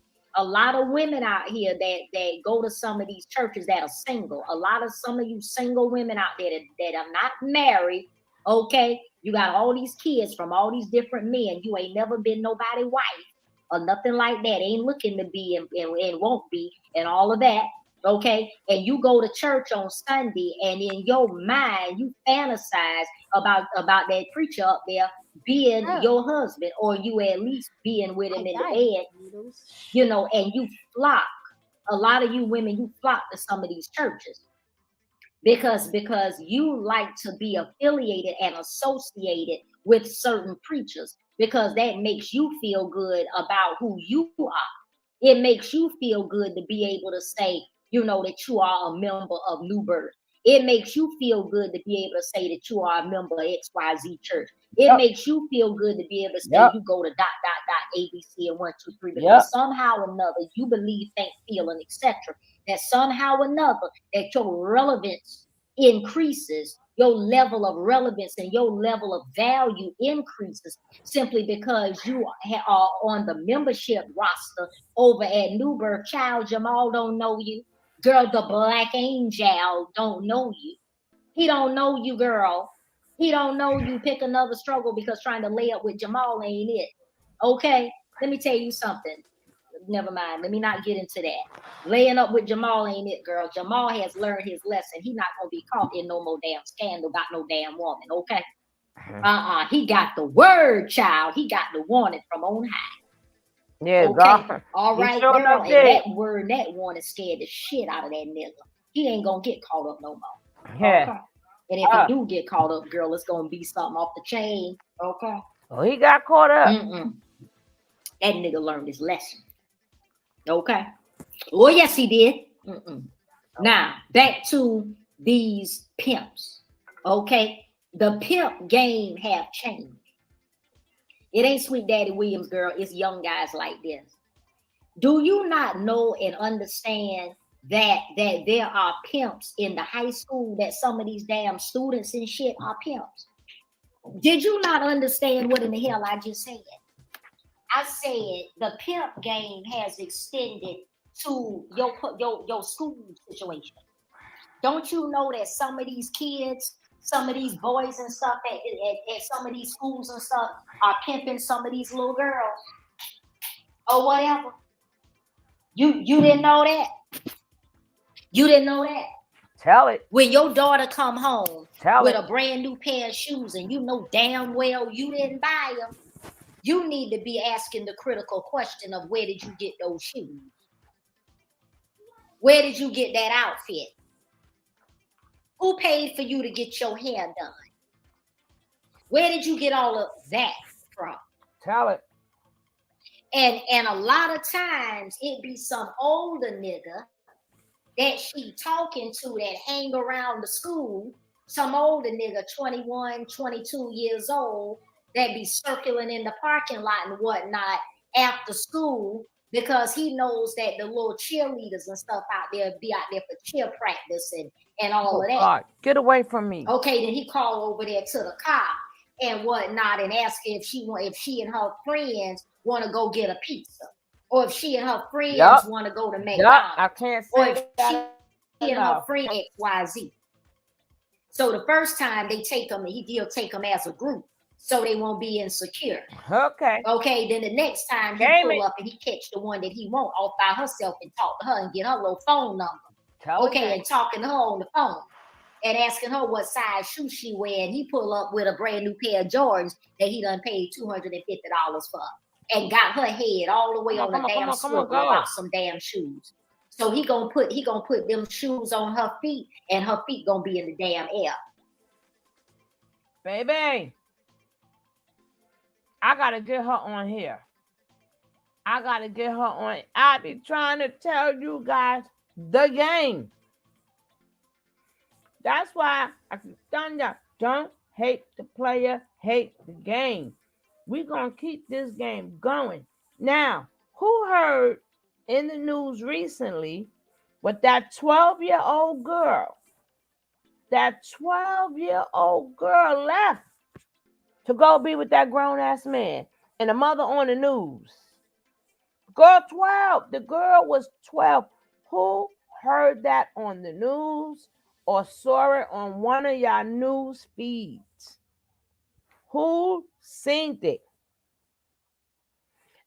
out here that go to some of these churches that are single. Some of you single women out there that are not married. Okay, you got all these kids from all these different men. You ain't never been nobody's wife or nothing like that. Ain't looking to be and won't be and all of that. Okay, and you go to church on Sunday, and in your mind you fantasize about that preacher up there being your husband, or you at least being with him in the bed, and you flock. A lot of you women, you flock to some of these churches because you like to be affiliated and associated with certain preachers because that makes you feel good about who you are. It makes you feel good to be able to say, that you are a member of New Birth. It makes you feel good to be able to say that you are a member of XYZ church. It makes you feel good to be able to say you go to ... ABC and 1, 2, 3 because somehow or another you believe, think, feel, and etc. That somehow or another that your relevance increases, your level of relevance and your level of value increases simply because you are on the membership roster over at New Birth. Child, Jamal don't know you. Girl, the Black Angel don't know you. He don't know you, girl. He don't know you pick another struggle because trying to lay up with Jamal ain't it. Okay, let me tell you something. Never mind. Let me not get into that. Laying up with Jamal ain't it, girl. Jamal has learned his lesson. He not gonna be caught in no more damn scandal. Got no damn woman. Okay. He got the word, child. He got the warning from on high. Yeah, okay. God. All right, sure girl. And did. that word, that warning scared the shit out of that nigga. He ain't gonna get caught up no more. Yeah. Okay. And if he do get caught up, girl, it's gonna be something off the chain. Okay. Oh, he got caught up. That nigga learned his lesson. Okay. Oh, yes, he did. Now, back to these pimps. Okay. The pimp game have changed. It ain't Sweet Daddy Williams, girl. It's young guys like this. Do you not know and understand that there are pimps in the high school, that some of these damn students and shit are pimps? Did you not understand what in the hell I just said? I said the pimp game has extended to your school situation. Don't you know that some of these kids, some of these boys and stuff at some of these schools and stuff are pimping some of these little girls or whatever? You didn't know that? You didn't know that? Tell it. When your daughter come home with a brand new pair of shoes and you know damn well you didn't buy them, you need to be asking the critical question of where did you get those shoes? Where did you get that outfit? Who paid for you to get your hair done? Where did you get all of that from? Tell it. And a lot of times it be some older nigga that she talking to that hang around the school, some older nigga, 21, 22 years old, that be circling in the parking lot and whatnot after school because he knows that the little cheerleaders and stuff out there be out there for cheer practice and all of that. God, get away from me. Okay, then he called over there to the car and whatnot and asked if she and her friends want to go get a pizza. Or if she and her friends want to go to McDonald's. I can't say or if that she and her friend XYZ. So the first time they take them, he'll take them as a group so they won't be insecure. Okay. Okay, then the next time he pull up and he catch the one that he want off by herself and talk to her and get her little phone number. And talking to her on the phone and asking her what size shoe she wear. And he pull up with a brand new pair of Jordans that he done paid $250 for. And got her head all the way on the damn swivel about some damn shoes. So he gonna put them shoes on her feet, and her feet gonna be in the damn air. Baby, I gotta get her on here. I be trying to tell you guys the game. That's why I done that. Don't hate the player, hate the game. We're going to keep this game going. Now, who heard in the news recently with that 12-year-old girl? That 12-year-old girl left to go be with that grown-ass man. And the mother on the news. Girl 12. The girl was 12. Who heard that on the news or saw it on one of y'all news feeds? Who seen it?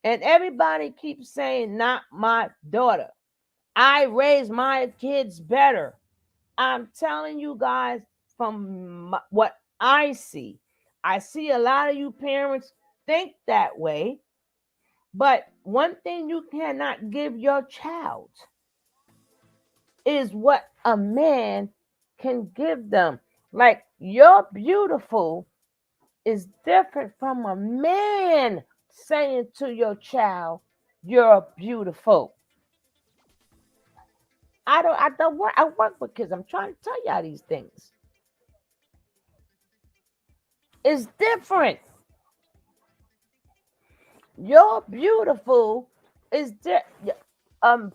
And everybody keeps saying, not my daughter. I raise my kids better. I'm telling you guys from what I see a lot of you parents think that way. But one thing you cannot give your child is what a man can give them. Like, you're beautiful is different from a man saying to your child, you're beautiful. I work with kids. I'm trying to tell y'all these things. It's different. You're beautiful is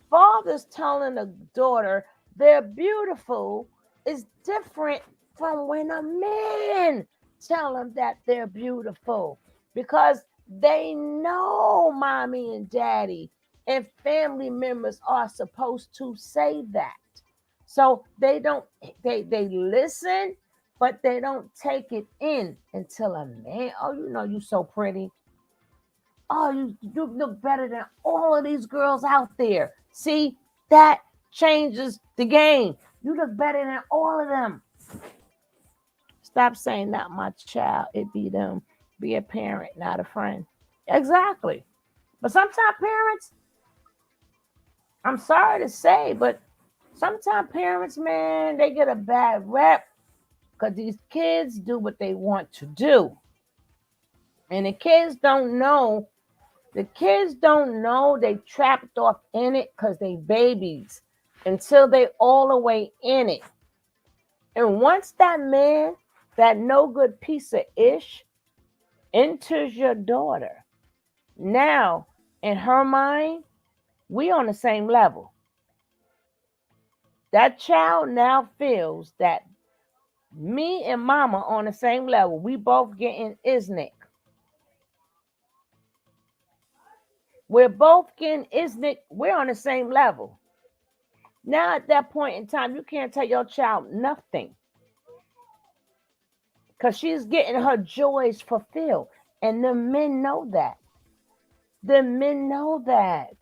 father's telling a daughter they're beautiful is different from when a man tell them that they're beautiful, because they know mommy and daddy and family members are supposed to say that. So they listen, but they don't take it in until a man, oh, you know, you so pretty. Oh, you look better than all of these girls out there. See, that changes the game. You look better than all of them. Stop saying not my child. It be them. Be a parent, not a friend. Exactly. But sometimes parents, I'm sorry to say, but sometimes parents, man, they get a bad rep because these kids do what they want to do. And the kids don't know. The kids don't know they trapped off in it because they babies until they all the way in it. And once that man, that no good piece of ish, enters your daughter, now in her mind, we on the same level. That child now feels that me and mama on the same level. We both getting isnick. We're both getting isnick. We're on the same level. Now at that point in time, you can't tell your child nothing because she's getting her joys fulfilled. And the men know that. The men know that.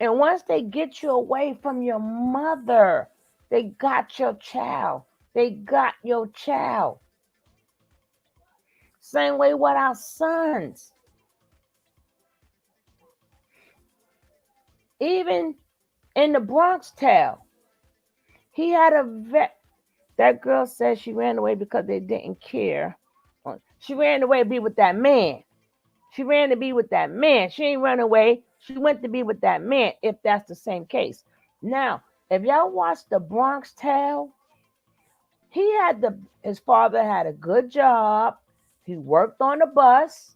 And once they get you away from your mother, they got your child. They got your child. Same way with our sons. Even in the Bronx tale, he had a vet. That girl said she ran away because they didn't care. She ran away to be with that man. She ran to be with that man. She ain't run away. She went to be with that man, if that's the same case. Now, if y'all watch the Bronx tale, his father had a good job. He worked on the bus.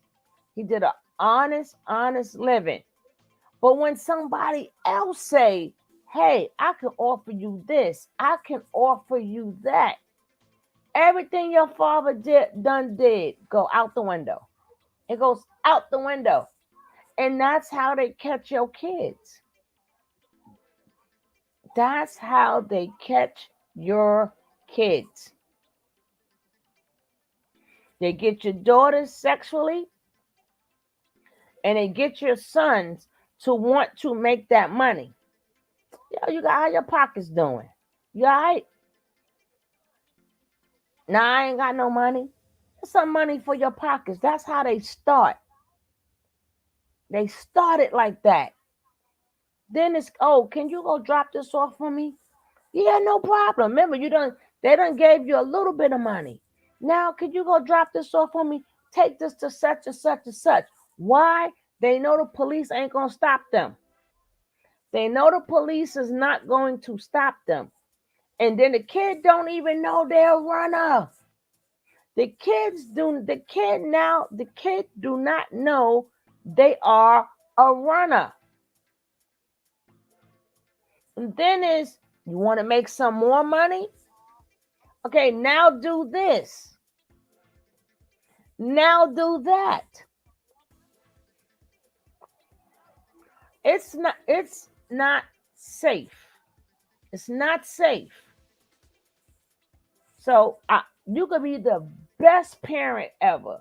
He did an honest living. But when somebody else say, hey, I can offer you this, I can offer you that, everything your father did go out the window. It goes out the window. And that's how they catch your kids. That's how they catch your kids. They get your daughters sexually, and they get your sons to want to make that money. Yo, you got how your pockets doing? You all right? Nah, I ain't got no money. There's some money for your pockets. That's how they start. They started like that. Then it's, oh, can you go drop this off for me? Yeah, no problem. Remember, they done gave you a little bit of money. Now, could you go drop this off for me? Take this to such and such and such. Why? They know the police ain't going to stop them. They know the police is not going to stop them. And then the kid don't even know they're a runner. The kid do not know they are a runner. And then is, you want to make some more money? Okay, now do this. Now do that. It's not safe. It's not safe. So you could be the best parent ever.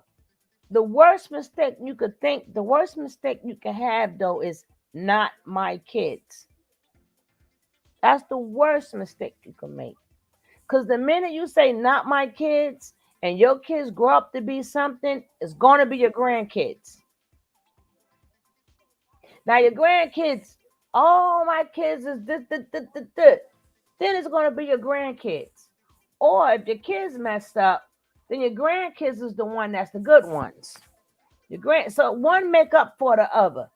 The worst mistake you could have though is not my kids. That's the worst mistake you can make. Because the minute you say not my kids and your kids grow up to be something, it's going to be your grandkids. Now your grandkids, oh, my kids is this. Then it's going to be your grandkids. Or if your kids messed up, then your grandkids is the one that's the good ones. So one make up for the other.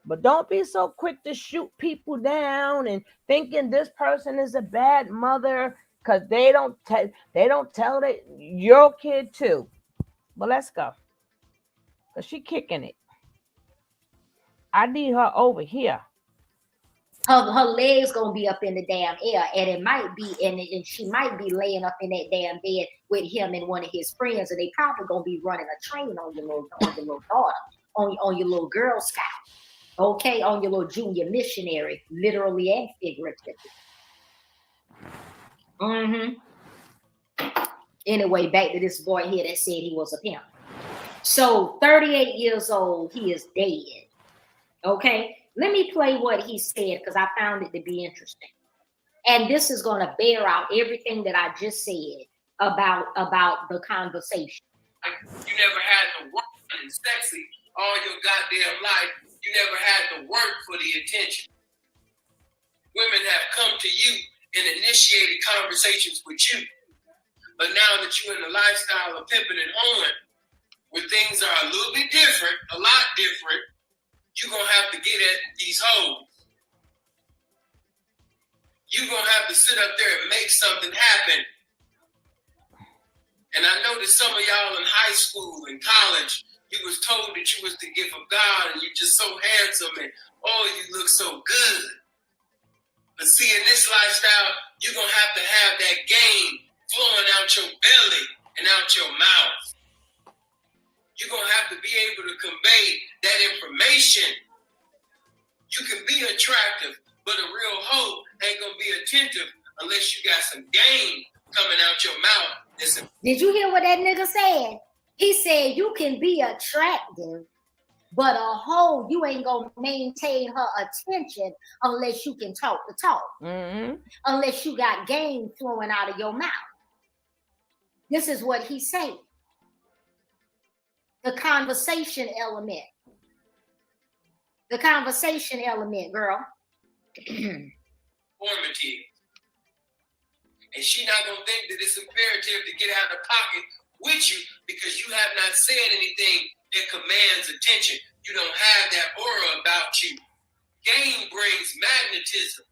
But don't be so quick to shoot people down and thinking this person is a bad mother because they don't tell your kid too. But let's go. Because she kicking it. I need her over here. Her legs gonna be up in the damn air, and it might be, and she might be laying up in that damn bed with him and one of his friends, and they probably gonna be running a train on your little daughter, on your little Girl Scout, okay, on your little junior missionary, literally and figuratively. Anyway, back to this boy here that said he was a pimp. So 38 years old, he is dead. Okay, let me play what he said because I found it to be interesting. And this is going to bear out everything that I just said about the conversation. You never had to work and sexy all your goddamn life. You never had to work for the attention. Women have come to you and initiated conversations with you. But now that you're in the lifestyle of pimping and hoeing, where things are a little bit different, a lot different, you're going to have to get at these hoes. You're going to have to sit up there and make something happen. And I know that some of y'all in high school and college, you was told that you was the gift of God and you just so handsome and, oh, you look so good. But see, in this lifestyle, you're going to have that game flowing out your belly and out your mouth. You're going to have to be able to convey that information. You can be attractive, but a real hoe ain't going to be attentive unless you got some game coming out your mouth. Did you hear what that nigga said? He said you can be attractive, but a hoe, you ain't going to maintain her attention unless you can talk the talk. Unless you got game flowing out of your mouth. This is what he's saying. The conversation element. The conversation element, girl. Formative. And she not going to think that it's imperative to get out of pocket with you because you have not said anything that commands attention. You don't have that aura about you. Game brings magnetism.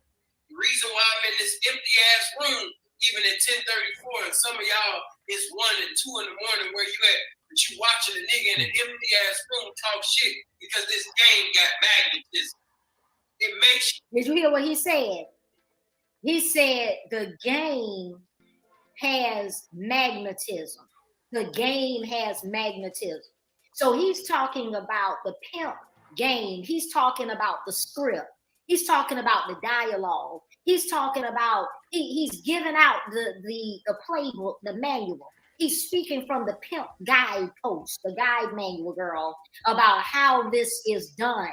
The reason why I'm in this empty-ass room, even at 10:34, and some of y'all, it's 1 and 2 in the morning where you at, but you watching a nigga in an empty-ass room talk shit because this game got magnetism. It makes you... Did you hear what he said? He said the game has magnetism. The game has magnetism. So he's talking about the pimp game. He's talking about the script. He's talking about the dialogue. He's talking about, he's giving out the playbook, the manual. He's speaking from the pimp guidepost, the guide manual, girl, about how this is done.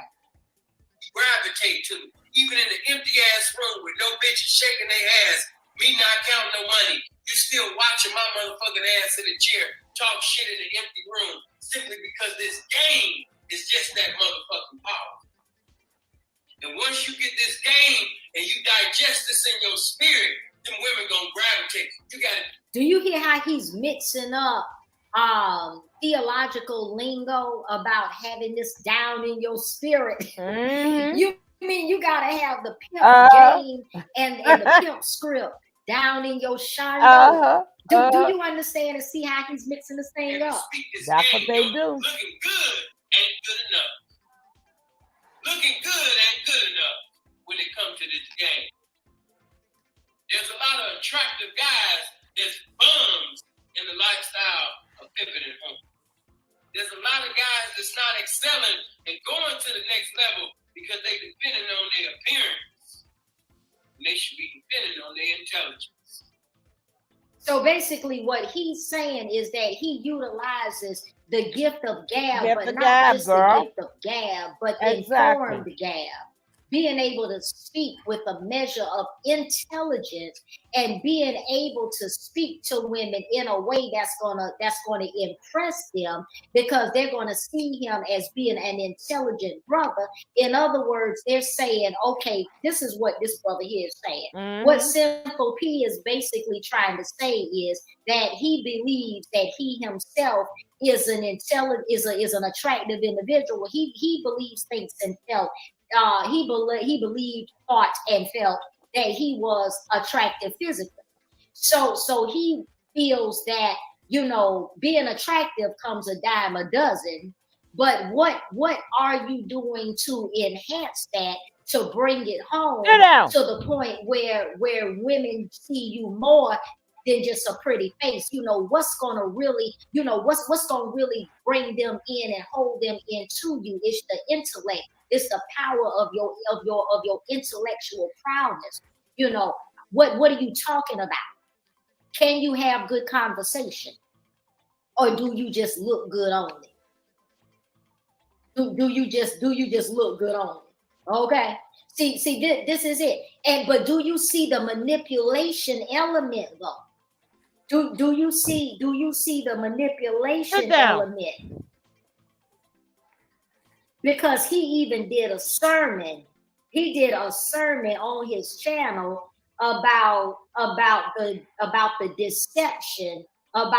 Gravitate to, even in an empty-ass room with no bitches shaking their ass, me not counting no money, you still watching my motherfucking ass in the chair talk shit in an empty room simply because this game is just that motherfucking power. And once you get this game and you digest this in your spirit, them women gonna gravitate. You gotta. Do you hear how he's mixing up theological lingo about having this down in your spirit? You mean you gotta have the pimp game and the pimp script down in your shondo? Do you understand and see how he's mixing this thing up? That's what they do. Looking good ain't good enough. Looking good ain't good enough when it comes to this game. There's a lot of attractive guys that's bums in the lifestyle of pimping and home. There's a lot of guys that's not excelling and going to the next level because they depending on their appearance. And they should be depending on their intelligence. So basically what he's saying is that he utilizes the gift of gab, but not just the gift of gab, but informed gab. Being able to speak with a measure of intelligence and being able to speak to women in a way that's gonna impress them because they're gonna see him as being an intelligent brother. In other words, they're saying, okay, this is what this brother here is saying. What Sinful P is basically trying to say is that he believes that he himself is an attractive individual. He believes, thinks, and felt. He believed, thought, and felt that he was attractive physically. So he feels that, being attractive comes a dime a dozen. But what are you doing to enhance that, to bring it home to the point where women see you more than just a pretty face? What's gonna really, what's gonna really bring them in and hold them into you is the intellect. It's the power of your intellectual prowess. What are you talking about? Can you have good conversation? Or do you just look good only? Do you just look good only? Okay. See, this is it. But do you see the manipulation element though? Do you see the manipulation element? Because he even did a sermon. He did a sermon on his channel about the deception of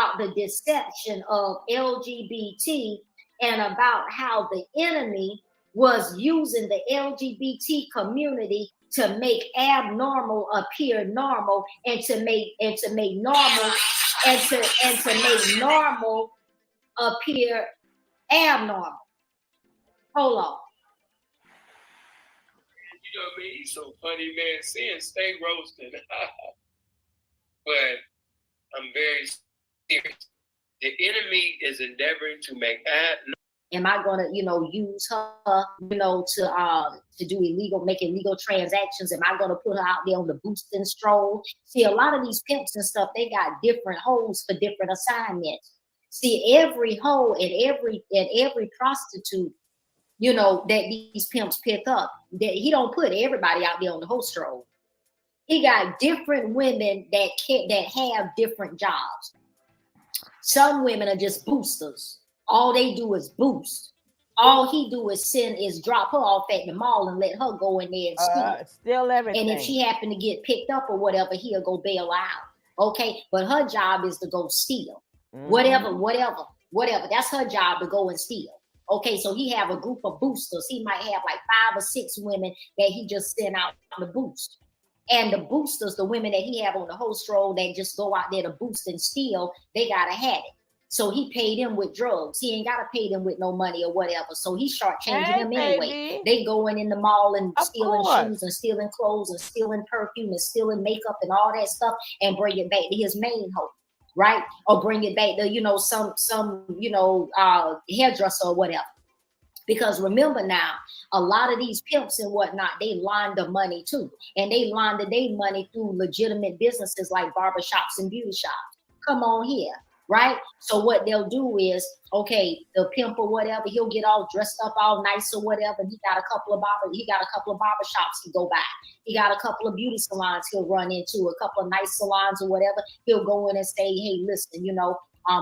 LGBT, and about how the enemy was using the LGBT community to make abnormal appear normal, and to make normal appear abnormal. Hold on. You know what I mean? He's so funny, man. Saying stay roasting. But I'm very serious. The enemy is endeavoring to make Am I gonna, use her, to do make illegal transactions? Am I gonna put her out there on the boost and stroll? See, a lot of these pimps and stuff, they got different hoes for different assignments. See, every hoe and every prostitute, that these pimps pick up, that he don't put everybody out there on the hoe stroll. He got different women that have different jobs. Some women are just boosters. All they do is boost. All he do is drop her off at the mall and let her go in there and steal everything. And if she happen to get picked up or whatever, he'll go bail out. Okay, but her job is to go steal. Whatever. That's her job, to go and steal. Okay, so he have a group of boosters. He might have like 5 or 6 women that he just sent out to boost. And the boosters, the women that he have on the host roll that just go out there to boost and steal, they gotta have it. So he paid them with drugs. He ain't gotta pay them with no money or whatever. So he start changing them anyway. Baby. They going in the mall and stealing shoes and stealing clothes and stealing perfume and stealing makeup and all that stuff, and bring it back to his main hoe, right? Or bring it back to some hairdresser or whatever. Because remember now, a lot of these pimps and whatnot, they launder money too. And they launder their money through legitimate businesses like barbershops and beauty shops. Come on here, right? So what they'll do is, okay, the pimp or whatever, he'll get all dressed up all nice or whatever. And he got a couple of barbershops to go by. He got a couple of beauty salons he'll run into, a couple of nice salons or whatever. He'll go in and say, hey, listen,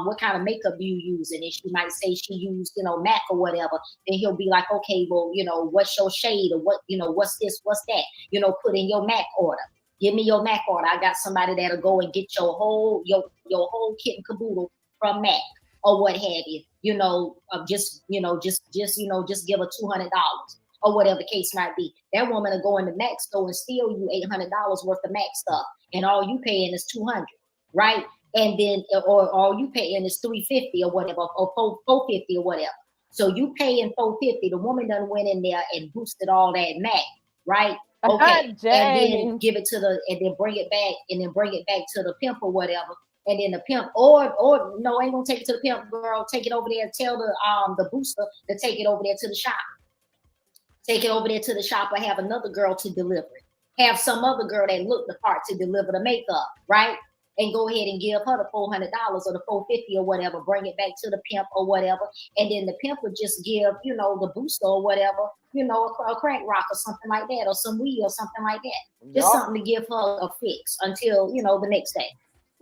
what kind of makeup do you use? And she might say she used, MAC or whatever. Then he'll be like, okay, well, what's your shade, or what, what's this, what's that? Put in your MAC order. Give me your MAC order. I got somebody that'll go and get your whole kit and caboodle from MAC or what have you. Just give her $200 or whatever the case might be. That woman will go in the MAC store and steal you $800 worth of MAC stuff, and all you paying is $200, right? And then, or all you paying is $350 or whatever, or $450 or whatever. So you paying $450. The woman done went in there and boosted all that MAC, right? Okay, and then give it to and then bring it back to the pimp or whatever. And then the pimp, or no, ain't gonna take it to the pimp, girl. Take it over there and tell the booster to take it over there to the shop. Take it over there to the shop, or have another girl to deliver it. Have some other girl that looked the part to deliver the makeup, right? And go ahead and give her the $400 or the $450 or whatever, bring it back to the pimp or whatever. And then the pimp would just give, the booster or whatever, a crack rock or something like that, or some weed or something like that. Just something to give her a fix until, the next day,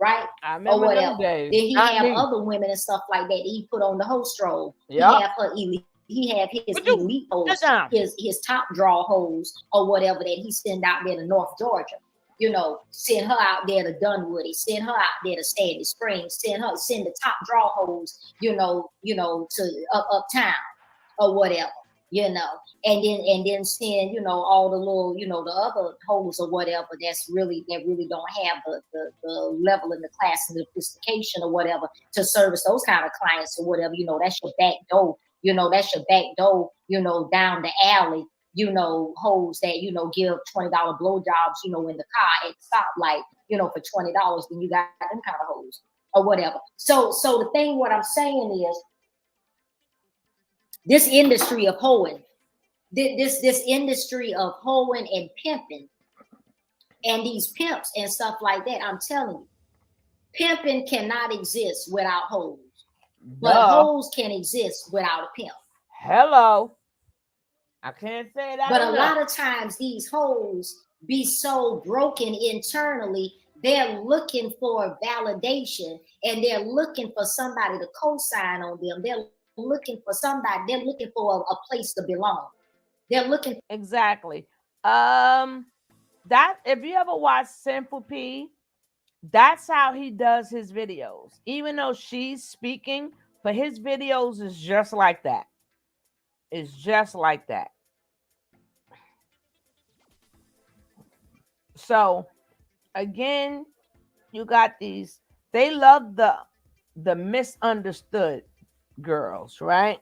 right? I remember or whatever. Then he have other women and stuff like that he put on the host roll. Yep. He have his elite hoes, his top draw hoes or whatever that he send out there to North Georgia. Send her out there to Dunwoody, send her out there to Sandy Springs, send the top draw hoes, to uptown or whatever, and then send, all the little, the other hoes or whatever that really don't have the level and the class and the sophistication or whatever to service those kind of clients or whatever. That's your back door, down the alley. Hoes that, give $20 blowjobs, in the car at the stoplight, for $20, then you got them kind of hoes or whatever. So the thing, what I'm saying is, this industry of hoeing, this industry of hoeing and pimping, and these pimps and stuff like that, I'm telling you, pimping cannot exist without hoes, but hoes can exist without a pimp. Hello. I can't say that. But a lot of times these hoes be so broken internally, they're looking for validation and they're looking for somebody to co-sign on them. They're looking for somebody, they're looking for a place to belong. They're looking exactly. That if you ever watch Sinful P, that's how he does his videos. Even though she's speaking, but his videos is just like that. It's just like that. So again, you got these, they love the misunderstood girls, right?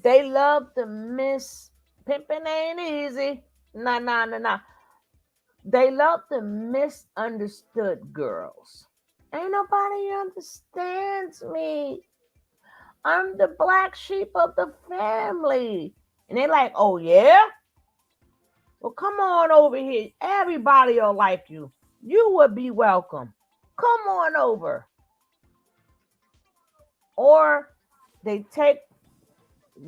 They love the pimping ain't easy. Nah. They love the misunderstood girls. Ain't nobody understands me. I'm the black sheep of the family. And they like, oh yeah? Well, come on over here. Everybody will like you. You would be welcome. Come on over. Or they take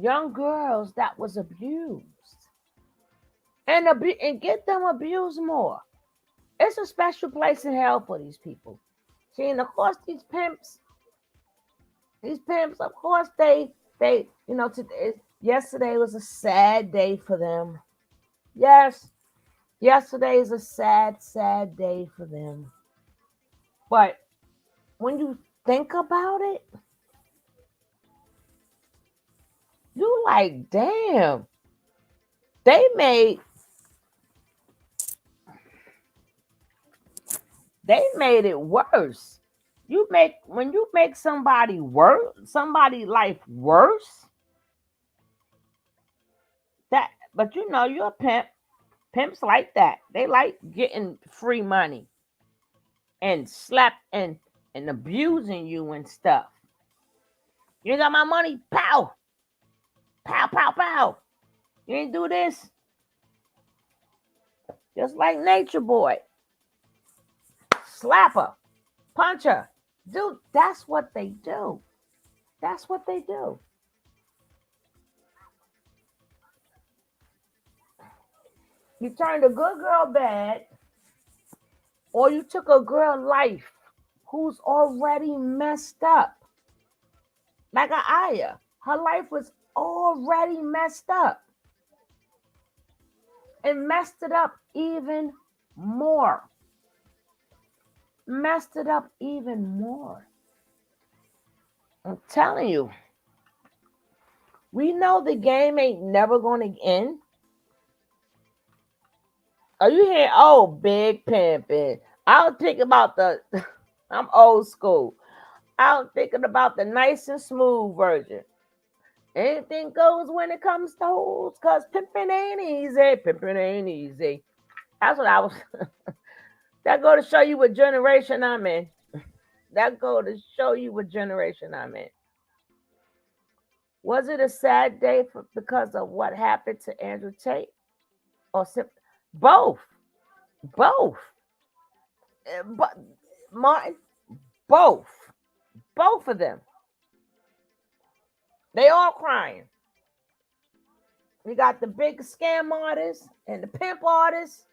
young girls that was abused and get them abused more. It's a special place in hell for these people. See, and of course these pimps, of course they yesterday was a sad day for them. Yes, yesterday is a sad day for them. But when you think about it, you like, damn, they made it worse. When you make somebody life worse, but you're a pimp. Pimps like that. They like getting free money and and abusing you and stuff. You got my money, pow, pow, pow, pow. You ain't do this. Just like Nature Boy. Slap her, punch her. Dude, that's what they do. That's what they do. You turned a good girl bad, or you took a girl life who's already messed up. Like Aya, her life was already messed up. And messed it up even more. Messed it up even more. I'm telling you, we know the game ain't never going to end. Are you hearing? Oh, big pimping. I don't think about I'm old school. I'm thinking about the nice and smooth version. Anything goes when it comes to hoes, because pimping ain't easy. Pimping ain't easy. That's what I was. That go to show you what generation I'm in. That go to show you what generation I'm in. Was it a sad day because of what happened to Andrew Tate? Or both? Both. But Martin, both of them. They all crying. We got the big scam artists and the pimp artists.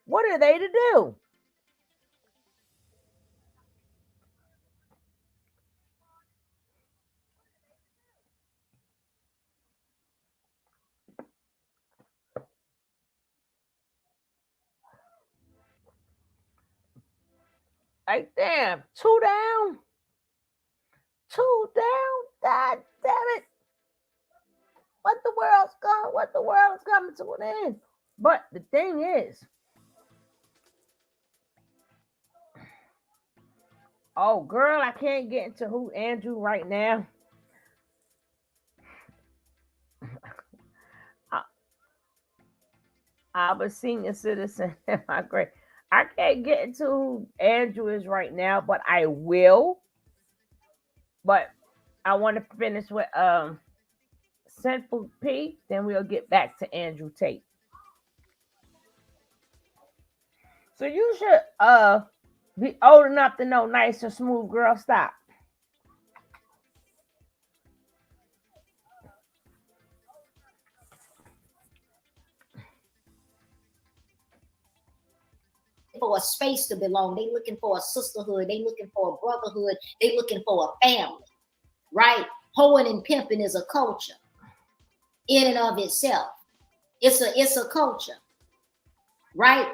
What are they to do? Like, damn, 2 down. 2 down. God damn it. What the world is coming to an end. But the thing is, oh girl, I can't get into who Andrew right now. I'm a senior citizen in my grade. I can't get into who Andrew is right now, but I will. But I want to finish with Sinful P, then we'll get back to Andrew Tate. So you should be old enough to know nice and smooth, girl. Stop. For a space to belong. They looking for a sisterhood. They looking for a brotherhood. They looking for a family, right? Hoeing and pimping is a culture in and of itself. It's a culture, right?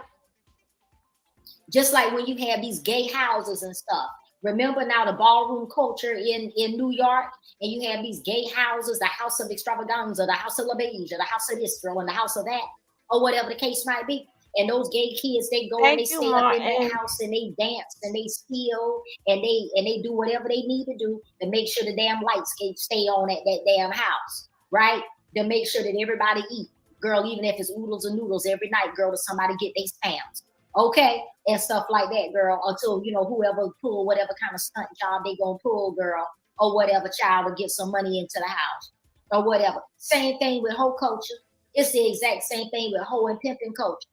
Just like when you have these gay houses and stuff. Remember now the ballroom culture in New York, and you have these gay houses, the house of extravaganza, the house of la beige, the house of this girl, and the house of that, or whatever the case might be. And those gay kids, they go and they stay up in that house and they dance and they steal and they do whatever they need to do to make sure the damn lights stay on at that damn house, right? To make sure that everybody eat, girl, even if it's oodles and noodles every night, girl, to somebody get their stamps, okay, and stuff like that, girl. Until whoever pull whatever kind of stunt job they gonna pull, girl, or whatever, child, to get some money into the house or whatever. Same thing with hoe culture. It's the exact same thing with hoe and pimping culture.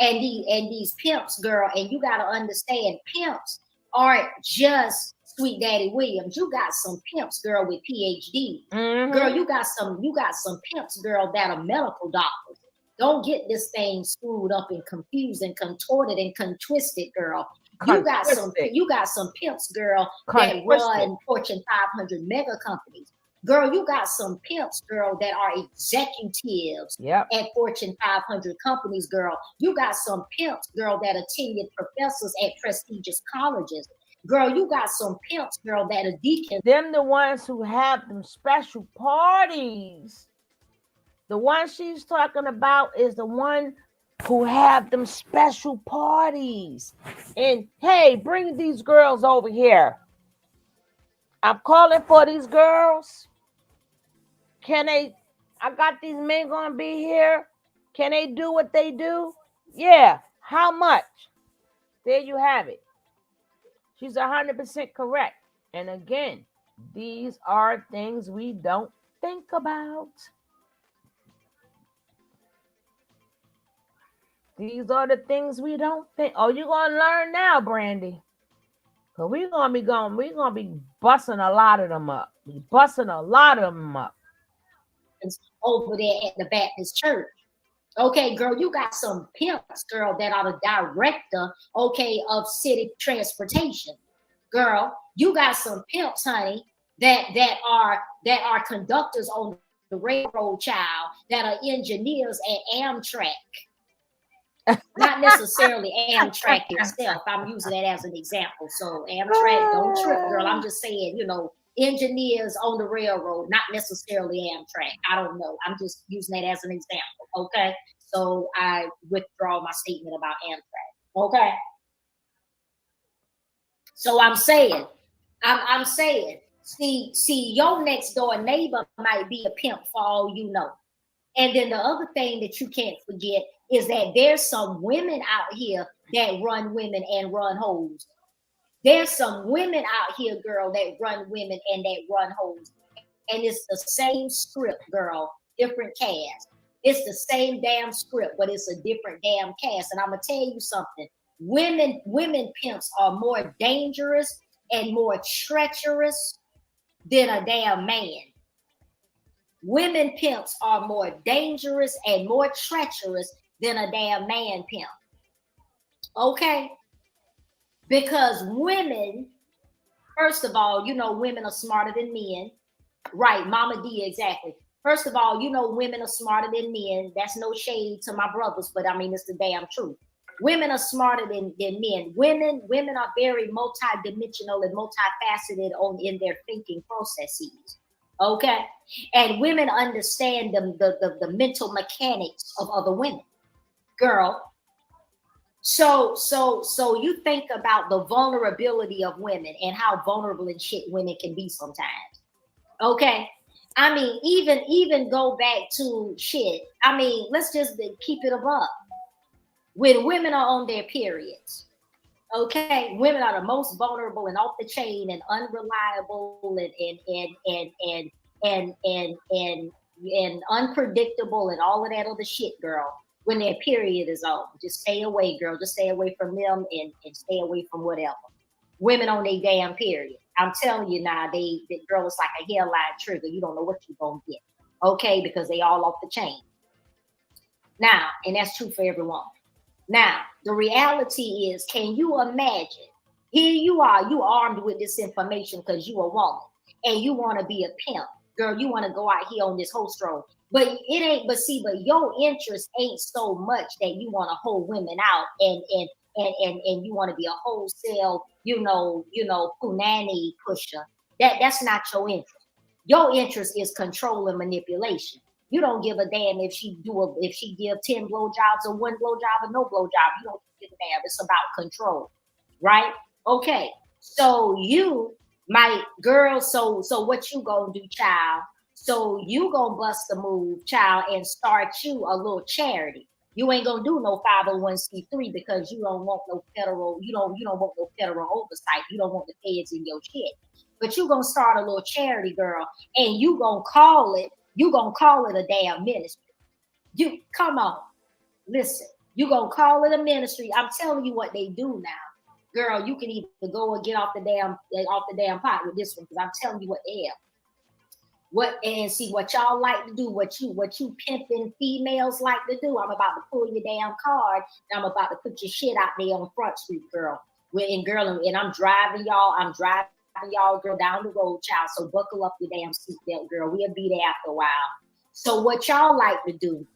And these pimps, girl, and you gotta understand, pimps aren't just Sweet Daddy Williams. You got some pimps, girl, with PhD. Mm-hmm. Girl, you got some pimps, girl, that are medical doctors. Don't get this thing screwed up and confused and contorted and contwisted, girl. You got some pimps, girl, that run Fortune 500 mega companies. Girl, you got some pimps, girl, that are executives at Fortune 500 companies, girl. You got some pimps, girl, that are tenured professors at prestigious colleges. Girl, you got some pimps, girl, that are deacons. Them the ones who have them special parties. The one she's talking about is the one who have them special parties. And hey, bring these girls over here. I'm calling for these girls. I got these men gonna be here. Can they do what they do? Yeah. How much? There you have it. She's 100% correct. And again, these are things we don't think about. These are the things we don't think. Oh, you're gonna learn now, Brandy. Cause we're gonna be busting a lot of them up. Over there at the Baptist church. Okay, girl, you got some pimps, girl, that are the director, okay, of city transportation. Girl, you got some pimps, honey, that are conductors on the railroad, child, that are engineers at Amtrak. Not necessarily Amtrak itself. I'm using that as an example. So Amtrak, don't trip, girl. I'm just saying, engineers on the railroad, not necessarily Amtrak. I don't know. I'm just using that as an example. Okay. So I withdraw my statement about Amtrak. Okay. So I'm saying, see, your next door neighbor might be a pimp for all you know. And then the other thing that you can't forget is that there's some women out here that run women and run hoes. There's some women out here, girl, that run women and that run hoes. And it's the same script, girl, different cast. It's the same damn script, but it's a different damn cast. And I'm going to tell you something. Women pimps are more dangerous and more treacherous than a damn man. Women pimps are more dangerous and more treacherous than a damn man pimp. Okay? Because women, first of all, women are smarter than men. Right, Mama D, exactly. First of all, women are smarter than men. That's no shade to my brothers, but I mean, it's the damn truth. Women are smarter than men. Women are very multidimensional and multifaceted in their thinking processes. Okay, and women understand the mental mechanics of other women, girl. So you think about the vulnerability of women and how vulnerable and shit women can be sometimes. Okay, I mean, even go back to shit. I mean, let's just keep it above. When women are on their periods, okay, women are the most vulnerable and off the chain and unreliable and unpredictable and all of that other shit, girl. when their period is over. Just stay away, girl. Just stay away from them and stay away from whatever. Women on their damn period. I'm telling you now, the girl is like a hairline trigger. You don't know what you're gonna get. Okay, because they all off the chain. Now, and that's true for everyone. Now, the reality is, can you imagine? Here you are, you armed with this information because you a woman and you want to be a pimp. Girl, you want to go out here on this whole stroll. But it ain't, but your interest ain't so much that you want to hold women out and you want to be a wholesale, punani pusher. That's not your interest. Your interest is control and manipulation. You don't give a damn if she give 10 blowjobs or 1 blowjob or no blowjob. You don't give a damn. It's about control, right? Okay. So you, my girl, so what you gonna do, child? So you gonna bust the move, child, and start you a little charity. You ain't gonna do no 501c3 because you don't want no federal, you don't want no federal oversight. You don't want the feds in your shit. But you gonna start a little charity, girl, and you gonna call it a damn ministry. You come on, listen. You gonna call it a ministry. I'm telling you what they do now, girl. You can either go and get off the damn pot with this one because I'm telling you what they have. And see what y'all like to do, what you pimping females like to do. I'm about to pull your damn card and I'm about to put your shit out there on Front Street, girl. And I'm driving y'all, girl, down the road, child. So buckle up your damn seatbelt, girl. We'll be there after a while. So what y'all like to do,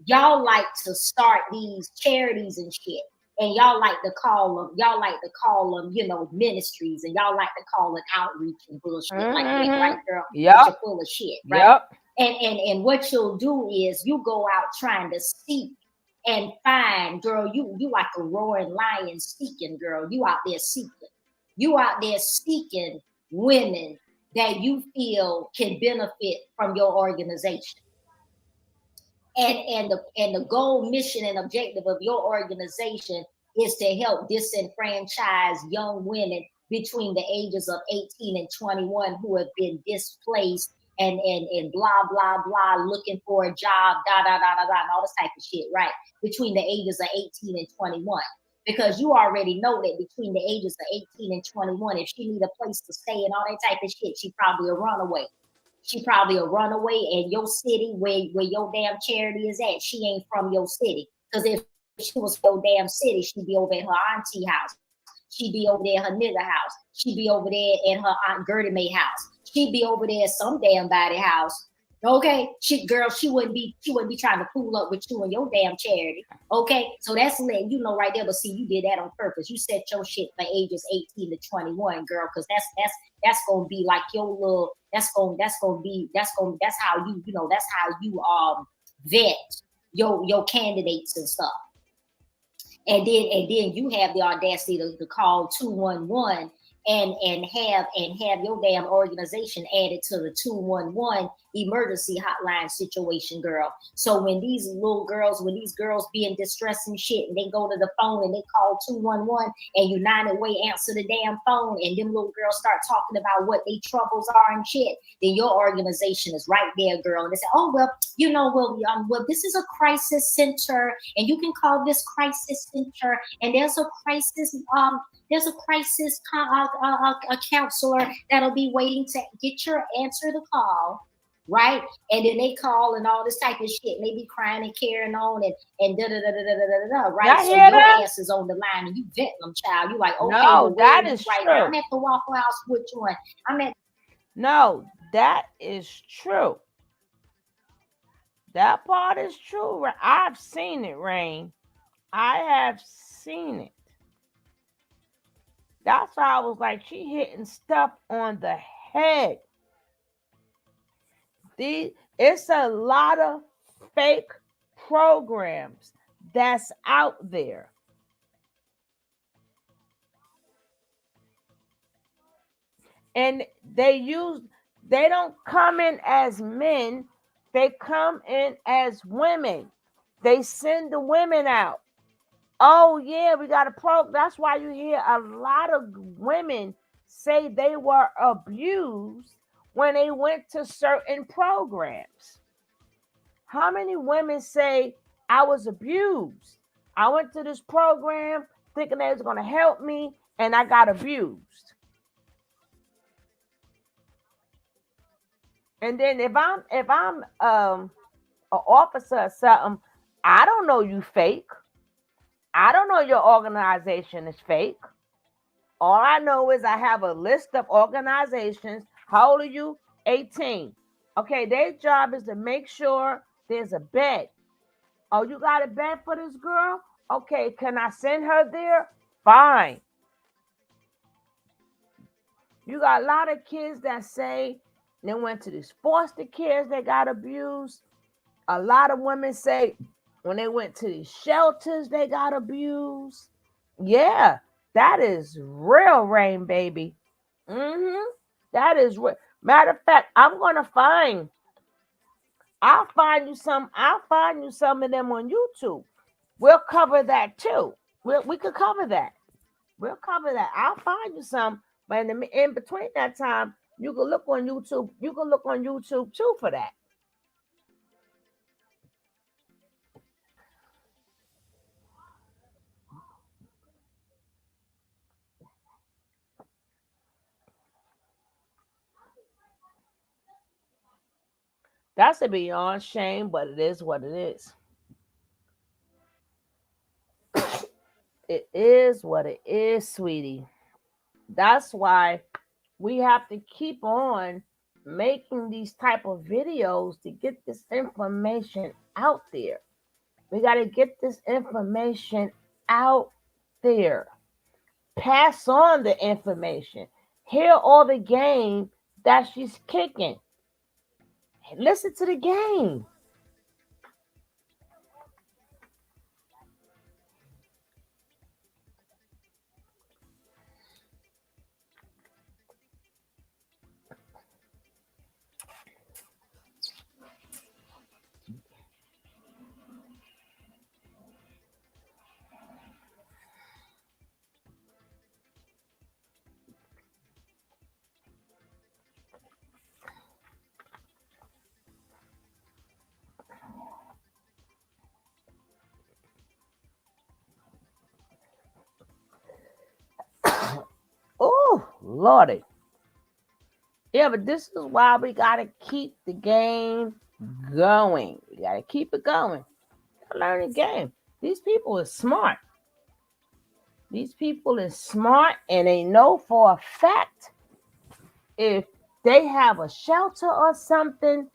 y'all like to start these charities and shit. And y'all like to call them, ministries, and y'all like to call it outreach and bullshit like that, right, girl? Yep. You're full of shit, right? Yep. And what you'll do is you go out trying to seek and find, girl, you like a roaring lion seeking, girl. You out there seeking. You out there seeking women that you feel can benefit from your organization. And the goal, mission, and objective of your organization is to help disenfranchise young women between the ages of 18 and 21 who have been displaced and blah, blah, blah, looking for a job, and all this type of shit, right? Between the ages of 18 and 21. Because you already know that between the ages of 18 and 21, if she need a place to stay and all that type of shit, she probably a runaway. She probably a runaway in your city where your damn charity is at. She ain't from your city. Because if she was your damn city, she'd be over at her auntie house. She'd be over there at her nigga house. She'd be over there at her Aunt Gertie Mae house. She'd be over there at some damn body house. Okay, she wouldn't be trying to fool up with you and your damn charity. Okay, so that's letting you know right there. But see, you did that on purpose. You set your shit for ages 18 to 21, girl, because that's gonna be like your little. That's how you vet your candidates and stuff. And then you have the audacity to call 211 and have your damn organization added to the 211 emergency hotline situation, girl. So when these girls be in distress and shit, and they go to the phone and they call 211, and United Way answer the damn phone, and them little girls start talking about what their troubles are and shit, then your organization is right there, girl. And they say, oh well, this is a crisis center, and you can call this crisis center, and there's a crisis a counselor that'll be waiting to answer the call, right? And then they call and all this type of shit. And they be crying and carrying on and right? So your ass is on the line and you vetting them, child. You like, okay, no, that is right true. I'm at the Waffle House with you. No, that is true. That part is true. I've seen it, Rain. I have seen it. That's why I was like, she hitting stuff on the head. It's a lot of fake programs that's out there. And they don't come in as men, they come in as women. They send the women out. Oh yeah, we got a program. That's why you hear a lot of women say they were abused when they went to certain programs. How many women say I was abused. I went to this program thinking they was going to help me, and I got abused. And then if I'm an officer or something, I don't know you fake. I don't know your organization is fake. All I know is I have a list of organizations. How old are you? 18. Okay, their job is to make sure there's a bed. Oh, you got a bed for this girl? Okay, can I send her there? Fine. You got a lot of kids that say they went to these foster cares, they got abused. A lot of women say when they went to these shelters, they got abused. Yeah, that is real, Rain Baby. That is real. Matter of fact, I'll find you some of them on YouTube. We'll cover that too. We could cover that. We'll cover that. I'll find you some, but in between that time, you can look on YouTube. You can look on YouTube too for that. That's a beyond shame, but it is what it is. It is what it is, sweetie. That's why we have to keep on making these type of videos to get this information out there. We got to get this information out there. Pass on the information. Hear all the game that she's kicking. Listen to the game. Oh, Lordy. Yeah, but this is why we got to keep the game going. We got to keep it going. Learn the game. These people are smart. These people are smart, and they know for a fact if they have a shelter or something,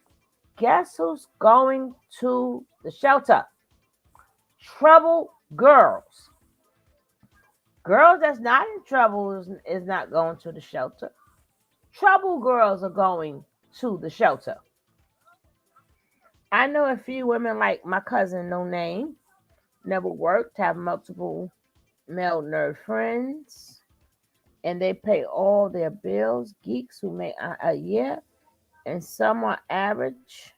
guess who's going to the shelter? Trouble girls. Girls that's not in trouble is not going to the shelter. Trouble girls are going to the shelter. I know a few women like my cousin, no name, never worked, have multiple male nerd friends, and they pay all their bills. Geeks who make a year, and some are average,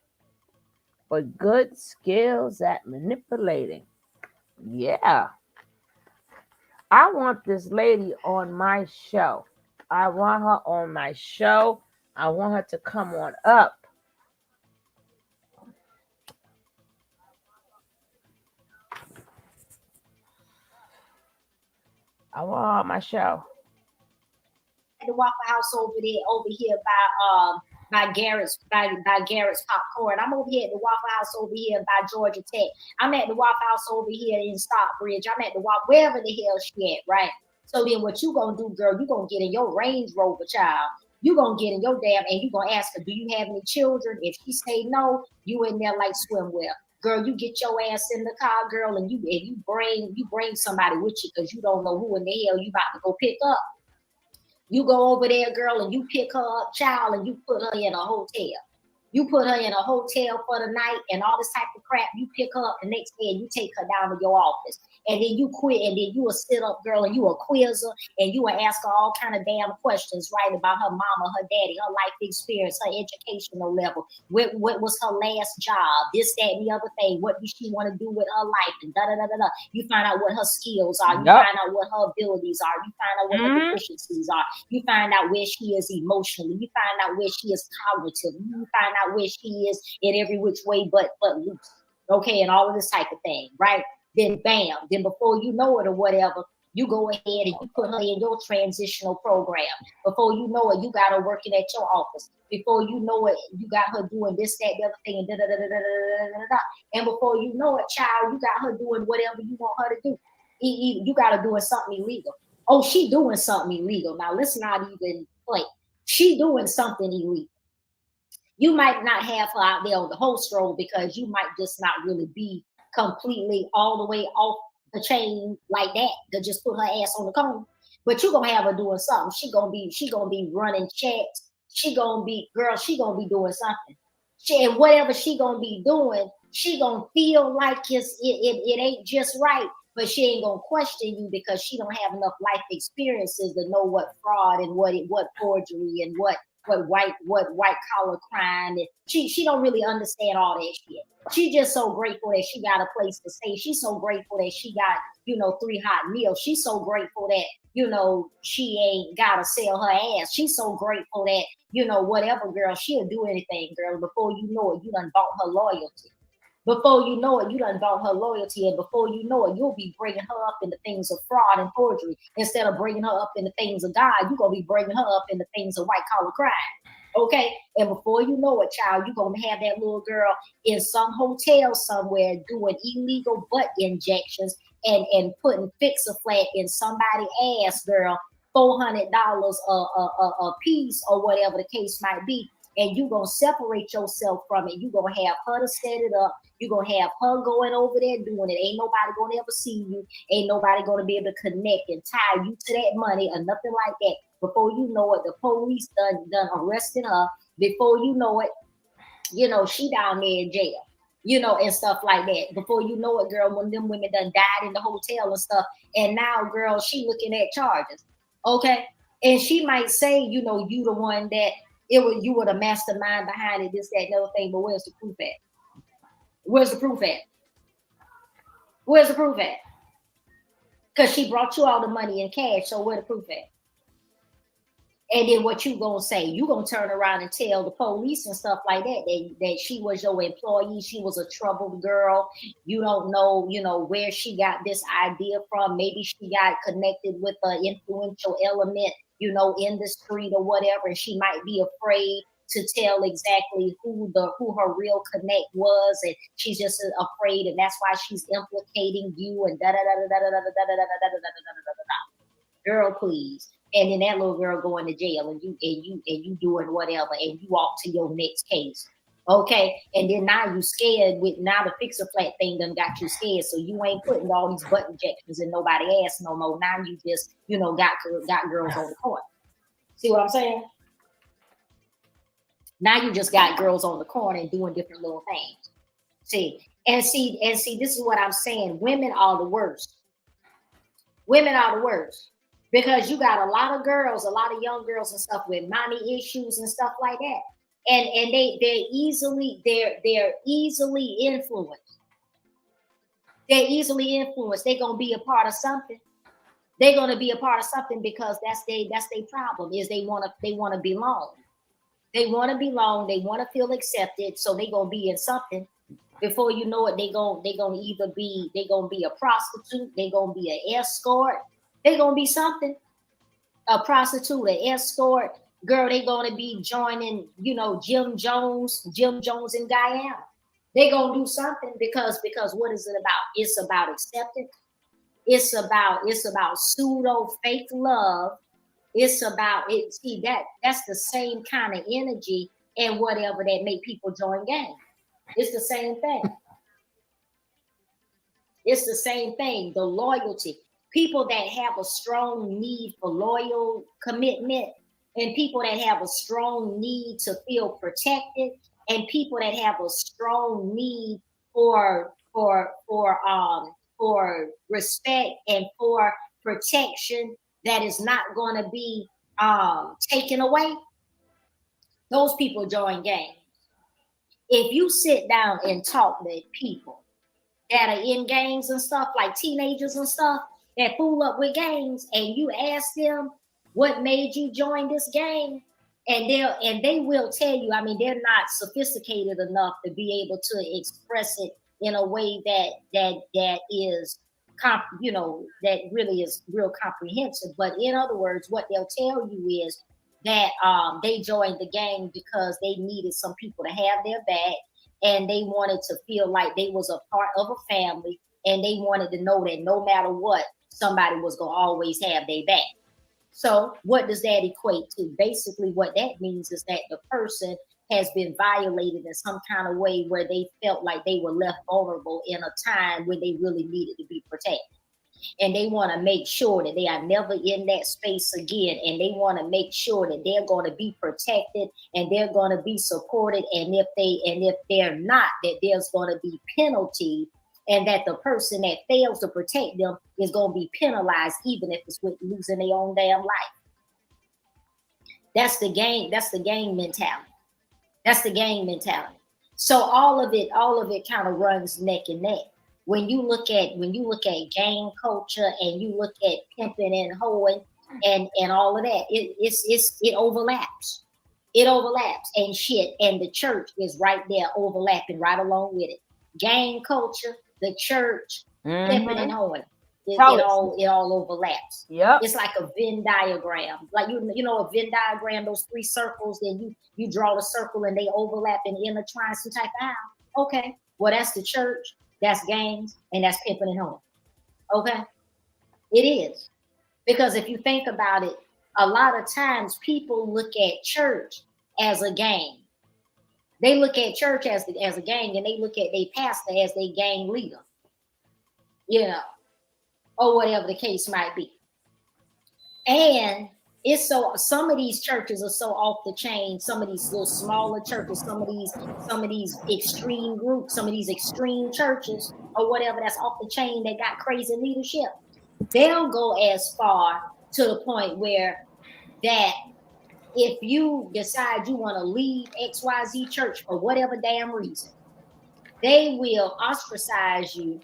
but good skills at manipulating. Yeah. I want this lady on my show. I want her on my show. I want her to come on up. I want her on my show. The Waffle House over here by Garrett's popcorn. I'm over here at the Waffle House over here by Georgia Tech. I'm at the Waffle House over here in Stockbridge. I'm at the wherever the hell she at, right? So then what you gonna do, girl, you gonna get in your Range Rover, child. You gonna get in your damn and you gonna ask her, do you have any children? If she say no, you in there like swimwear. Girl, you get your ass in the car, girl, and you bring somebody with you because you don't know who in the hell you about to go pick up. You go over there, girl, and you pick her up, child, and you put her in a hotel. You put her in a hotel for the night and all this type of crap. You pick her up the next day and you take her down to your office. And then you quit, and then you will sit up, girl, and you will quiz her, and you will ask her all kind of damn questions, right, about her mama, her daddy, her life experience, her educational level. What was her last job? This, that, and the other thing. What does she want to do with her life? And da-da-da-da-da. You find out what her skills are. You find out what her abilities are. You find out what her deficiencies are. You find out where she is emotionally. You find out where she is cognitive. You find out where she is in every which way but loose. okay, and all of this type of thing, right? Then bam, then before you know it or whatever, you go ahead and you put her in your transitional program. Before you know it, you got her working at your office. Before you know it, you got her doing this, that, the other thing, and da da da da da da da da. And before you know it, child, you got her doing whatever you want her to do. You got her doing something illegal. Oh, she doing something illegal. Now let's not even play. She doing something illegal. You might not have her out there on the host roll because you might just not really be completely all the way off the chain like that to just put her ass on the cone. But you're gonna have her doing something. She gonna be running checks. She gonna be doing something. And whatever she gonna be doing, she gonna feel like it ain't just right, but she ain't gonna question you because she don't have enough life experiences to know what fraud and what forgery and what white collar crime. And she don't really understand all that shit. She just so grateful that she got a place to stay. She's so grateful that she got 3 hot meals. She's so grateful that she ain't gotta sell her ass. She's so grateful that whatever, girl, she'll do anything, girl. Before you know it, you done bought her loyalty. Before you know it, you done bought her loyalty, and before you know it, you'll be bringing her up in the things of fraud and forgery instead of bringing her up in the things of God. You're gonna be bringing her up in the things of white collar crime. Okay, and before you know it, child, you're gonna have that little girl in some hotel somewhere doing illegal butt injections and putting fix-a-flat in somebody's ass, girl, $400 a piece or whatever the case might be. And you're going to separate yourself from it. You're going to have her to set it up. You're going to have her going over there doing it. Ain't nobody going to ever see you. Ain't nobody going to be able to connect and tie you to that money or nothing like that. Before you know it, the police done arresting her. Before you know it, she down there in jail, and stuff like that. Before you know it, girl, when them women done died in the hotel and stuff, and now, girl, she looking at charges, okay? And she might say, you the one that you were the mastermind behind it, this, that, and other thing, but where's the proof at? Where's the proof at? Where's the proof at? Because she brought you all the money in cash, so where the proof at? And then what you gonna say? You gonna turn around and tell the police and stuff like that she was your employee, she was a troubled girl. You don't know, where she got this idea from. Maybe she got connected with an influential element, in the street or whatever, and she might be afraid to tell exactly who her real connect was, and she's just afraid, and that's why she's implicating you and da da da da da da da da da da da da da. Girl, please. And then that little girl going to jail, and you doing whatever, and you walk to your next case, okay? And then now you scared now the fix-a-flat thing done got you scared, so you ain't putting all these butt injections in nobody's ass no more. Now you just got girls on the court. See what I'm saying? Now you just got girls on the corner and doing different little things. See, this is what I'm saying. Women are the worst. Women are the worst. Because you got a lot of young girls and stuff with mommy issues and stuff like that. And they're easily influenced. They're easily influenced. They're gonna be a part of something. They're gonna be a part of something because that's their problem, is they wanna belong. They wanna belong, they wanna feel accepted, so they're gonna be in something. Before you know it, they're gonna either be a prostitute, they're gonna be an escort. They're going to be something, a prostitute, an escort. Girl, they're going to be joining, Jim Jones in Guyana. They're going to do something because what is it about? It's about acceptance. It's about pseudo fake love. It's about it. See, that's the same kind of energy and whatever that make people join gangs. It's the same thing. It's the same thing. The loyalty. People that have a strong need for loyal commitment, and people that have a strong need to feel protected, and people that have a strong need for respect and for protection that is not going to be taken away. Those people join gangs. If you sit down and talk to people that are in gangs and stuff, like teenagers and stuff, that fool up with gangs, and you ask them what made you join this gang, and they will tell you. I mean, they're not sophisticated enough to be able to express it in a way that is that really is real comprehensive. But in other words, what they'll tell you is that they joined the gang because they needed some people to have their back, and they wanted to feel like they was a part of a family, and they wanted to know that no matter what, somebody was going to always have their back. So what does that equate to? Basically, what that means is that the person has been violated in some kind of way where they felt like they were left vulnerable in a time when they really needed to be protected. And they want to make sure that they are never in that space again. And they want to make sure that they're going to be protected and they're going to be supported. And if they're not, that there's going to be penalty, and that the person that fails to protect them is going to be penalized, even if it's with losing their own damn life. That's the gang. That's the gang mentality. That's the gang mentality. So all of it kind of runs neck and neck. When you look at gang culture and you look at pimping and hoeing and all of that, it overlaps. It overlaps and shit. And the church is right there overlapping right along with it. Gang culture, the church, pimping and hoeing. It all overlaps. Yep. It's like a Venn diagram. Like you know a Venn diagram, those three circles, then you draw the circle and they overlap and intertwine some type of how. Okay. Well, that's the church, that's gangs, and that's pimping and hoeing. Okay. It is. Because if you think about it, a lot of times people look at church as a gang. They look at church as a gang, and they look at their pastor as their gang leader. You know, or whatever the case might be. And it's some of these churches are so off the chain, some of these little smaller churches, some of these extreme groups, some of these extreme churches or whatever that's off the chain that got crazy leadership. They'll go as far to the point where that if you decide you want to leave XYZ church for whatever damn reason, they will ostracize you.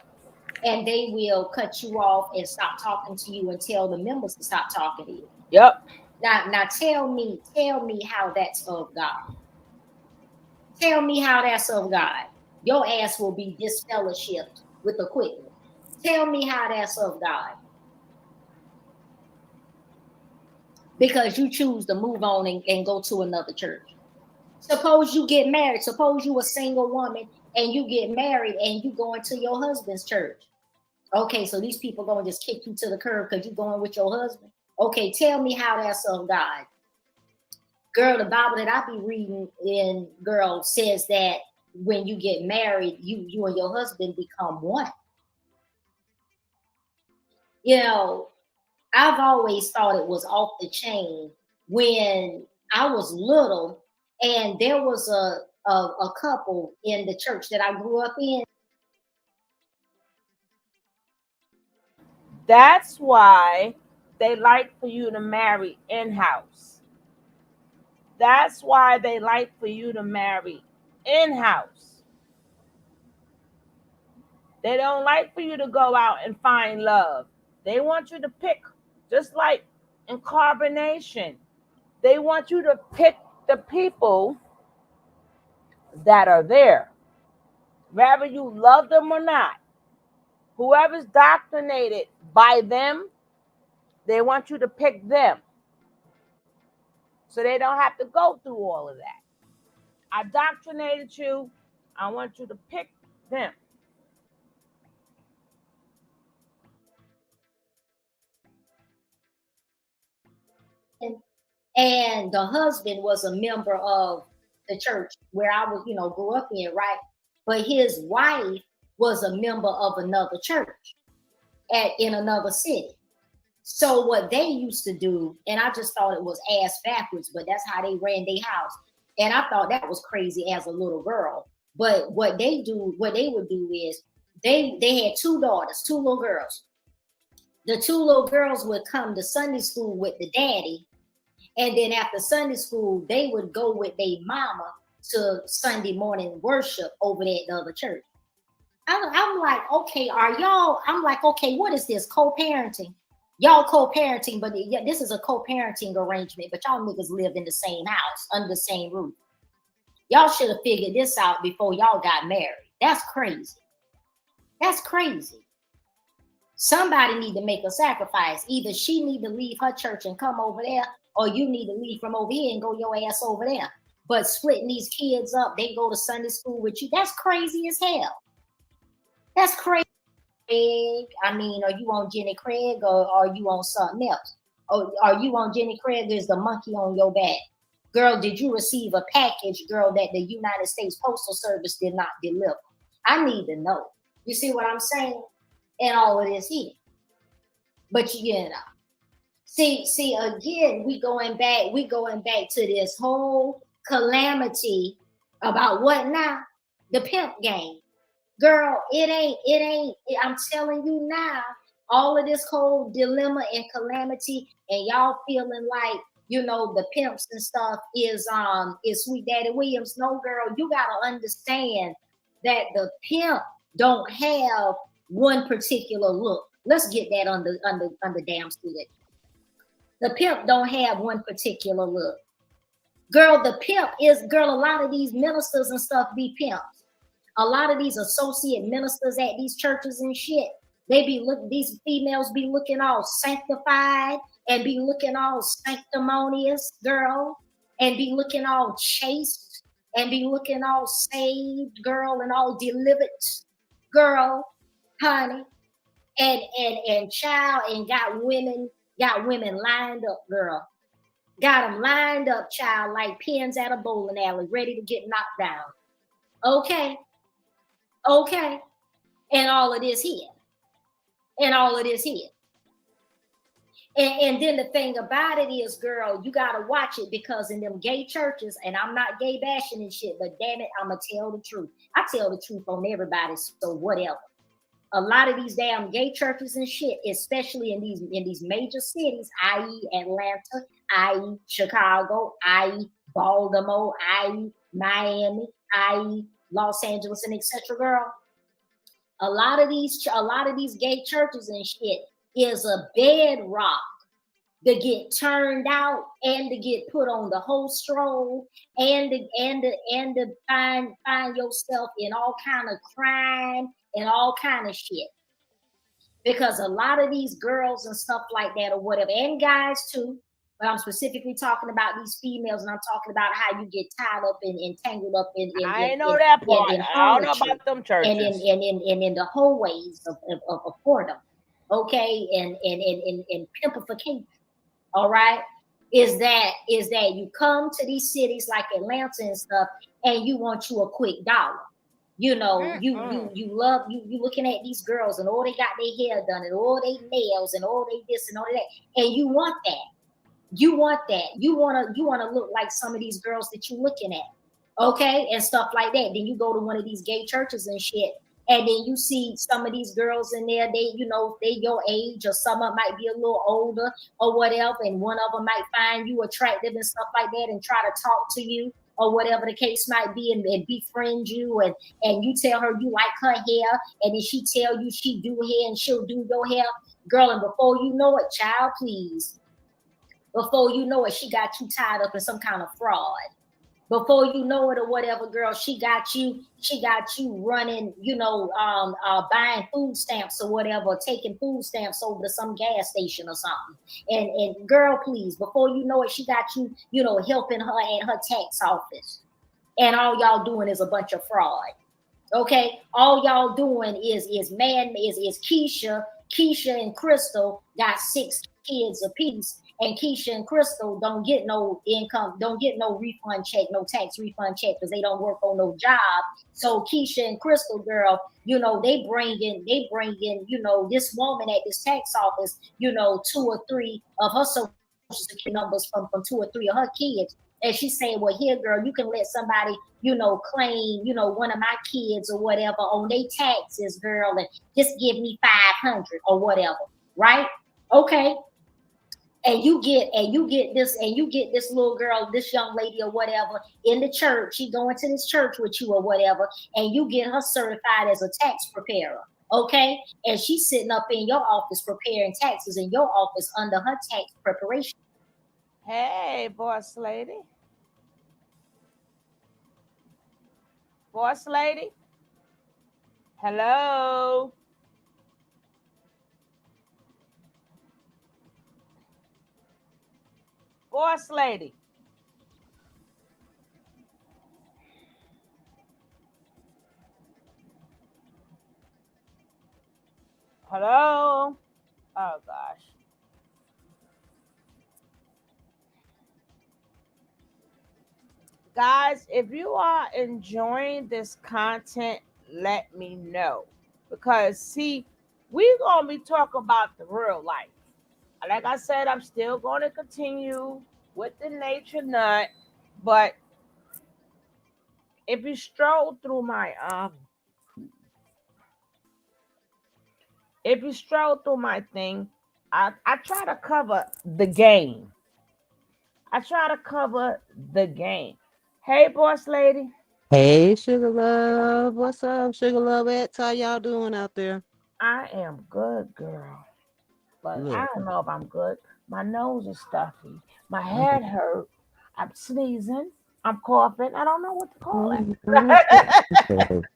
And they will cut you off and stop talking to you and tell the members to stop talking to you. Yep. Now tell me how that's of God. Tell me how that's of God. Your ass will be disfellowshipped with the quickness. Tell me how that's of God. Because you choose to move on and go to another church. Suppose you get married. Suppose you a single woman and you get married and you go into your husband's church. Okay, so these people gonna just kick you to the curb because you're going with your husband. Okay, tell me how that's of God. Girl, the Bible that I be reading in, girl, says that when you get married, you and your husband become one. You know, I've always thought it was off the chain when I was little, and there was a couple in the church that I grew up in. That's why they like for you to marry in-house. That's why they like for you to marry in-house. They don't like for you to go out and find love. They want you to pick, just like in carbonation. They want you to pick the people that are there, whether you love them or not. Whoever's doctrinated by them, they want you to pick them. So they don't have to go through all of that. I doctrinated you. I want you to pick them. And the husband was a member of the church where I was, grew up in, right? But his wife was a member of another church in another city. So what they used to do, and I just thought it was ass backwards, but that's how they ran their house. And I thought that was crazy as a little girl. But what they would do is they had two daughters, two little girls. The two little girls would come to Sunday school with the daddy. And then after Sunday school, they would go with their mama to Sunday morning worship over there at the other church. I'm like, okay, okay, what is this? Co-parenting? Y'all co-parenting, but yeah, this is a co-parenting arrangement, but y'all niggas live in the same house, under the same roof. Y'all should have figured this out before y'all got married. That's crazy. That's crazy. Somebody need to make a sacrifice. Either she need to leave her church and come over there, or you need to leave from over here and go your ass over there. But splitting these kids up, they go to Sunday school with you. That's crazy as hell. That's crazy. I mean, are you on Jenny Craig or are you on something else? Or are you on Jenny Craig? Is the monkey on your back? Girl, did you receive a package, girl, that the United States Postal Service did not deliver? I need to know. You see what I'm saying? And all of this here. But you know. See, again, we going back to this whole calamity about what now? The pimp game. Girl, it ain't, I'm telling you now, all of this whole dilemma and calamity, and y'all feeling like, you know, the pimps and stuff is Sweet Daddy Williams. No, girl, you gotta understand that the pimp don't have one particular look. Let's get that under damn student. The pimp don't have one particular look. Girl, the pimp is, girl, a lot of these ministers and stuff be pimps. A lot of these associate ministers at these churches and shit, these females be looking all sanctified and be looking all sanctimonious, girl, and be looking all chaste and be looking all saved, girl, and all delivered, girl, honey, and child, and got women lined up, girl. Got them lined up, child, like pins at a bowling alley, ready to get knocked down. Okay. And all of this here. And then the thing about it is, girl, you got to watch it, because in them gay churches, and I'm not gay bashing and shit, but damn it, I'm going to tell the truth. I tell the truth on everybody, so whatever. A lot of these damn gay churches and shit, especially in these major cities, i.e. Atlanta, i.e. Chicago, i.e. Baltimore, i.e. Miami, i.e. Los Angeles, and etc. Girl, a lot of these gay churches and shit is a bedrock to get turned out and to get put on the host roll and to find yourself in all kind of crime and all kind of shit. Because a lot of these girls and stuff like that, or whatever, and guys too, but I'm specifically talking about these females, and I'm talking about how you get tied up and tangled up in I know that part. I don't know about them churches. And in the hallways of whoredom, okay, and pimpification. All right, is that you come to these cities like Atlanta and stuff, and you want you a quick dollar. You know, you love you looking at these girls, and they got their hair done, and they nails, and they this and all that, and you want that. You want to look like some of these girls that you're looking at, okay, and stuff like that. Then you go to one of these gay churches and shit, and then you see some of these girls in there. They your age, or some of them might be a little older or whatever, and one of them might find you attractive and stuff like that, and try to talk to you or whatever the case might be, and befriend you, and you tell her you like her hair, and then she tell you she do hair and she'll do your hair, girl, and before you know it, child, please. Before you know it, she got you tied up in some kind of fraud. Before you know it or whatever, girl, she got you running, buying food stamps or whatever, taking food stamps over to some gas station or something. And girl, please, before you know it, she got you, helping her at her tax office. And all y'all doing is a bunch of fraud. Okay? All y'all doing is Keisha and Crystal got 6 kids apiece. And Keisha and Crystal don't get no income, don't get no refund check, no tax refund check, because they don't work on no job. So Keisha and Crystal, girl, they bring in, this woman at this tax office, 2 or 3 of her social security numbers from 2 or 3 of her kids. And she's saying, well, here, girl, you can let somebody, claim, one of my kids or whatever on their taxes, girl, and just give me 500 or whatever, right? Okay. And you get this little girl, this young lady or whatever in the church. She going to this church with you or whatever, and you get her certified as a tax preparer, okay? And she's sitting up in your office preparing taxes in your office under her tax preparation. Hey, boss lady. Boss lady. Hello. Boss lady. Hello. Oh gosh. Guys, if you are enjoying this content, let me know. Because see, we're gonna be talking about the real life. Like I said, I'm still gonna continue with the nature nut, but if you stroll through my if you stroll through my thing, I try to cover the game. I try to cover the game. Hey, boss lady. Hey, Sugar Love. What's up, Sugar Love? How y'all doing out there? I am good, girl. But I Look. don't know if I'm good. My nose is stuffy. My Mhm. head hurt. I'm sneezing. I'm coughing. I don't know what to call it. I understand.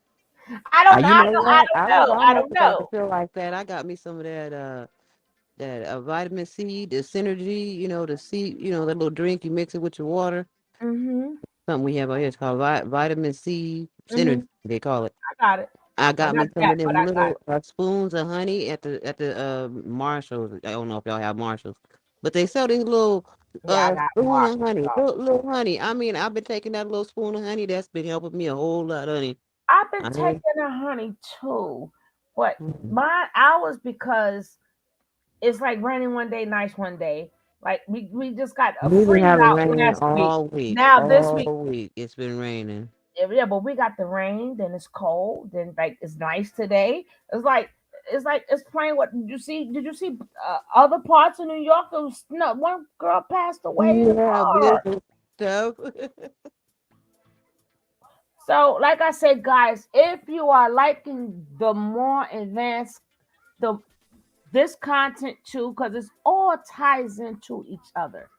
I don't know. You know what? I was I almost don't about to know. feel like that. I got me some of that vitamin C, the Synergy, the C, that little drink you mix it with your water. Mhm. Something we have out here. It's called vitamin C Synergy, Mhm. they call it. I got it. I I got got me some that, of but them I got little it. spoons of honey at the Marshalls. I don't know if y'all have Marshalls, but they sell these little Yeah, I got spoon of Marshall. honey, little honey. I mean, I've been taking that little spoon of honey. That's been helping me a whole lot, honey. I've been I ain't. taking the honey too, but Mhm. my hours because it's like raining one day, nice one day. Like we just got a We've been freeze having out rain last week. all week, Now this all week, week. It's been raining. yeah, yeah, but we got the rain. Then it's cold. Then like it's nice today. It's playing. What did you see? Did you see other parts of New York? It was, no, one girl passed away in the Yeah, car. beautiful stuff. So, like I said, guys, if you are liking the more advanced the this content too, because it's all ties into each other.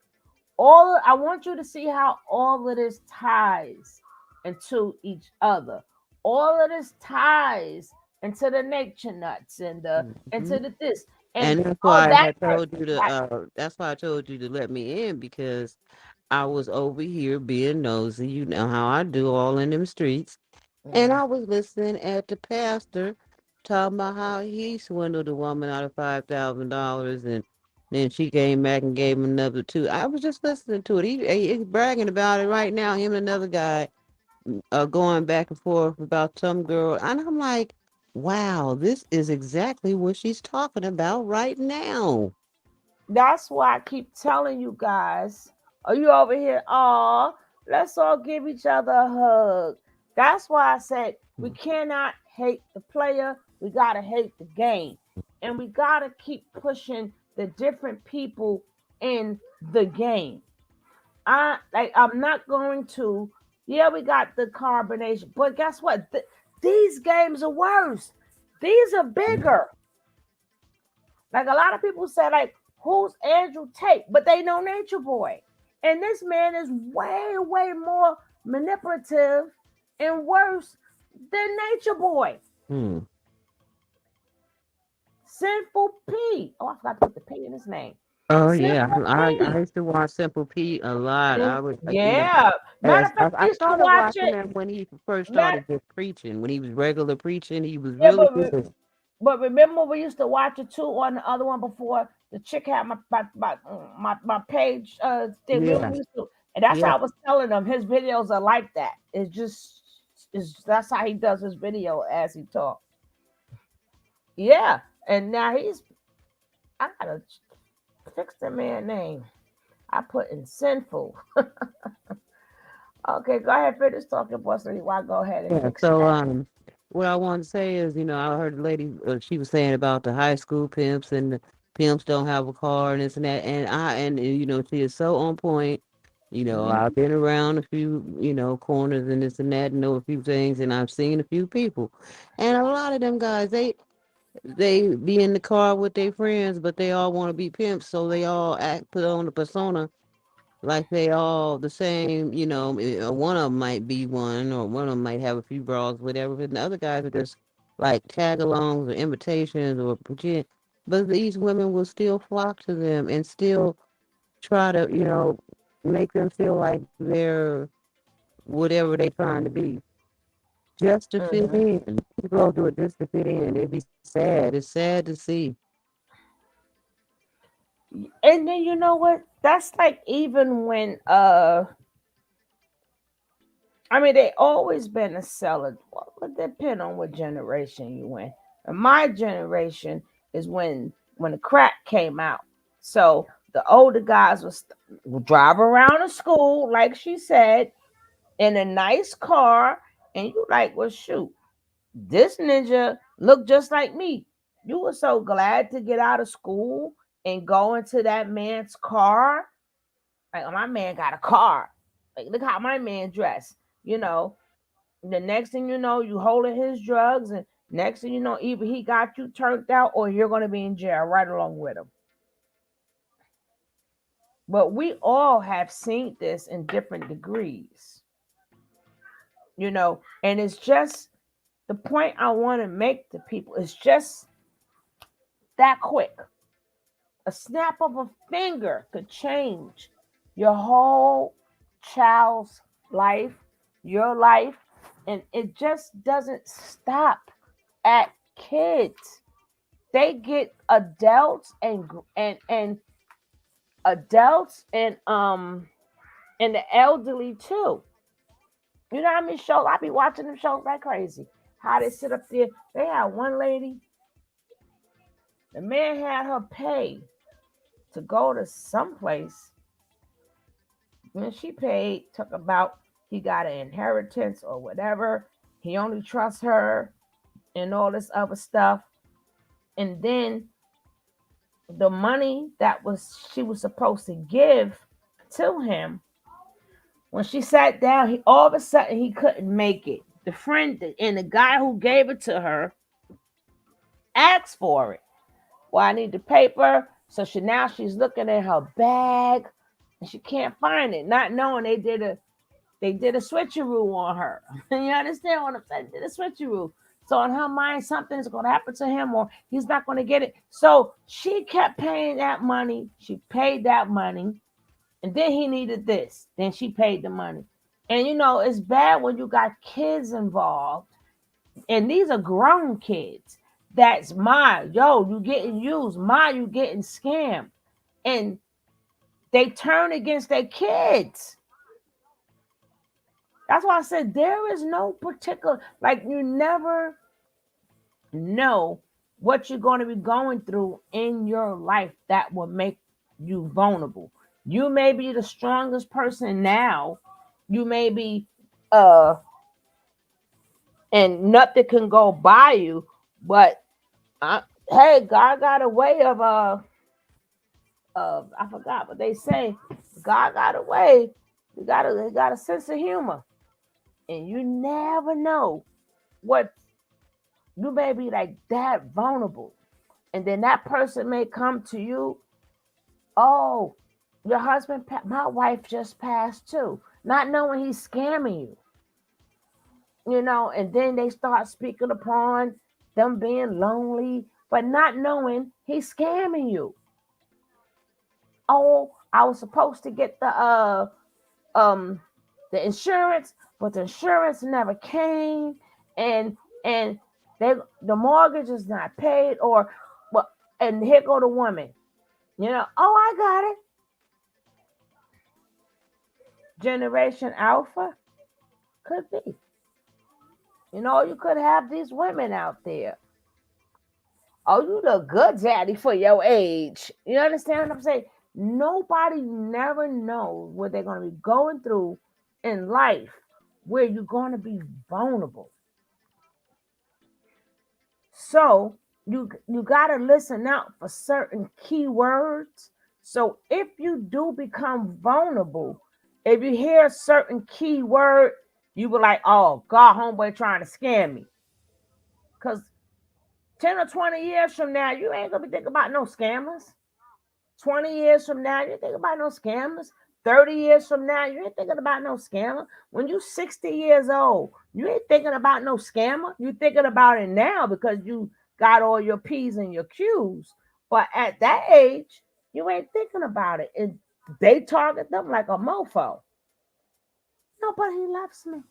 All I want you to see how all of this ties into each other. All of this ties into the nature nuts and the Mhm. into the this and And that's oh why I that had hurt. told you to. Right. That's why I told you to let me in because I was over here being nosy. You know how I do, all in them streets. And Mhm. I was listening at the pastor talking about how he swindled a woman out of $5,000, and then she came back and gave him another two. I was just listening to it. He's bragging about it right now. Him and another guy going back and forth about some girl, and I'm like, wow, this is exactly what she's talking about right now. That's why I keep telling you guys, are you over here? Oh, let's all give each other a hug. That's why I said we cannot hate the player. We gotta hate the game. And we gotta keep pushing the different people in the game. I'm not going to, yeah, we got the carbonation, but guess what? These games are worse. These are bigger. Like a lot of people say, like, who's Andrew Tate? But they know Nature Boy. And this man is way, way more manipulative and worse than Nature Boy. Hmm. Sinful P. Oh, I forgot to put the P in his name. Oh yeah, Sinful I P. used to watch Simple P a lot. I would, Yeah. Matter as of fact, I I used to started watch watching it. him when he first Matter, started just preaching. When he was regular preaching, he was yeah, really good. but remember we used to watch it too on the other one before the chick had my page thing. Yeah, We used to, and that's yeah. how I was telling them his videos are like that. It's just is that's how he does his video as he talks. Yeah, and now I gotta fix the man name. I put in sinful. Okay, go ahead, finish talking, boss lady. While I go ahead and Yeah, fix so that. what I want to say is, I heard the lady, she was saying about the high school pimps and the pimps don't have a car and this and that, and she is so on point. Mhm. I've been around a few, corners and this and that, and know a few things, and I've seen a few people, and a lot of them guys, they be in the car with their friends, but they all want to be pimps, so they all put on the persona like they all the same, one of them might be one, or one of them might have a few bras, whatever. But the other guys are just like tag-alongs or imitations or pretend, but these women will still flock to them and still try to, make them feel like they're whatever they're trying to be, just to fit Mm-hmm. in. People do it just to fit in. It'd be sad. It's sad to see. And then you know what? That's like even when I mean they always been a seller. Well, it depend on what generation you in. And my generation is when the crack came out. So the older guys would drive around to school, like she said, in a nice car, and you like, well, shoot, this ninja looked just like me. You were so glad to get out of school and go into that man's car. Like, oh, my man got a car. Like, look how my man dressed. You know, the next thing you know, you holding his drugs, and next thing you know, either he got you turned out or you're gonna be in jail right along with him. But we all have seen this in different degrees, and it's just the point I want to make to people is just that quick. A snap of a finger could change your whole child's life, your life, and it just doesn't stop at kids. They get adults and the elderly too. You know how many shows I be watching them shows like crazy. How they sit up there. They had one lady, the man had her pay to go to someplace. When she paid, took about he got an inheritance or whatever. He only trusts her and all this other stuff. And then the money that was she was supposed to give to him, when she sat down, he all of a sudden he couldn't make it. The friend and the guy who gave it to her asked for it. Well, I need the paper. So she's looking at her bag and she can't find it, not knowing they did a switcheroo on her. You understand what I'm saying? They did a switcheroo. So in her mind, something's going to happen to him or he's not going to get it. So she kept paying that money. She paid that money. And then he needed this. Then she paid the money. And it's bad when you got kids involved. And these are grown kids. That's you getting used. You getting scammed. And they turn against their kids. That's why I said there is no particular, like, you never know what you're going to be going through in your life that will make you vulnerable. You may be the strongest person now. You may be, and nothing can go by you, but hey, God got a way I forgot what they say. God got a way. He got a sense of humor, and you never know what you may be like that vulnerable. And then that person may come to you, oh, your husband, my wife just passed too, not knowing he's scamming you, and then they start speaking upon them being lonely, but not knowing he's scamming you. Oh, I was supposed to get um the insurance, but the insurance never came, and and they the mortgage is not paid, or well, and here go the woman, oh, I got it. Generation Alpha could be. You could have these women out there. Oh, you look good, daddy, for your age. You understand what I'm saying? Nobody never knows what they're going to be going through in life where you're going to be vulnerable. So you got to listen out for certain keywords. So if you do become vulnerable, if you hear a certain keyword, you be like, oh, God, homeboy trying to scam me. Because 10 or 20 years from now, you ain't going to be thinking about no scammers. 20 years from now, you think about no scammers. 30 years from now, you ain't thinking about no scammer. When you 60 years old, you ain't thinking about no scammer. You thinking about it now because you got all your P's and your Q's. But at that age, you ain't thinking about it. And they target them like a mofo. Nobody loves me.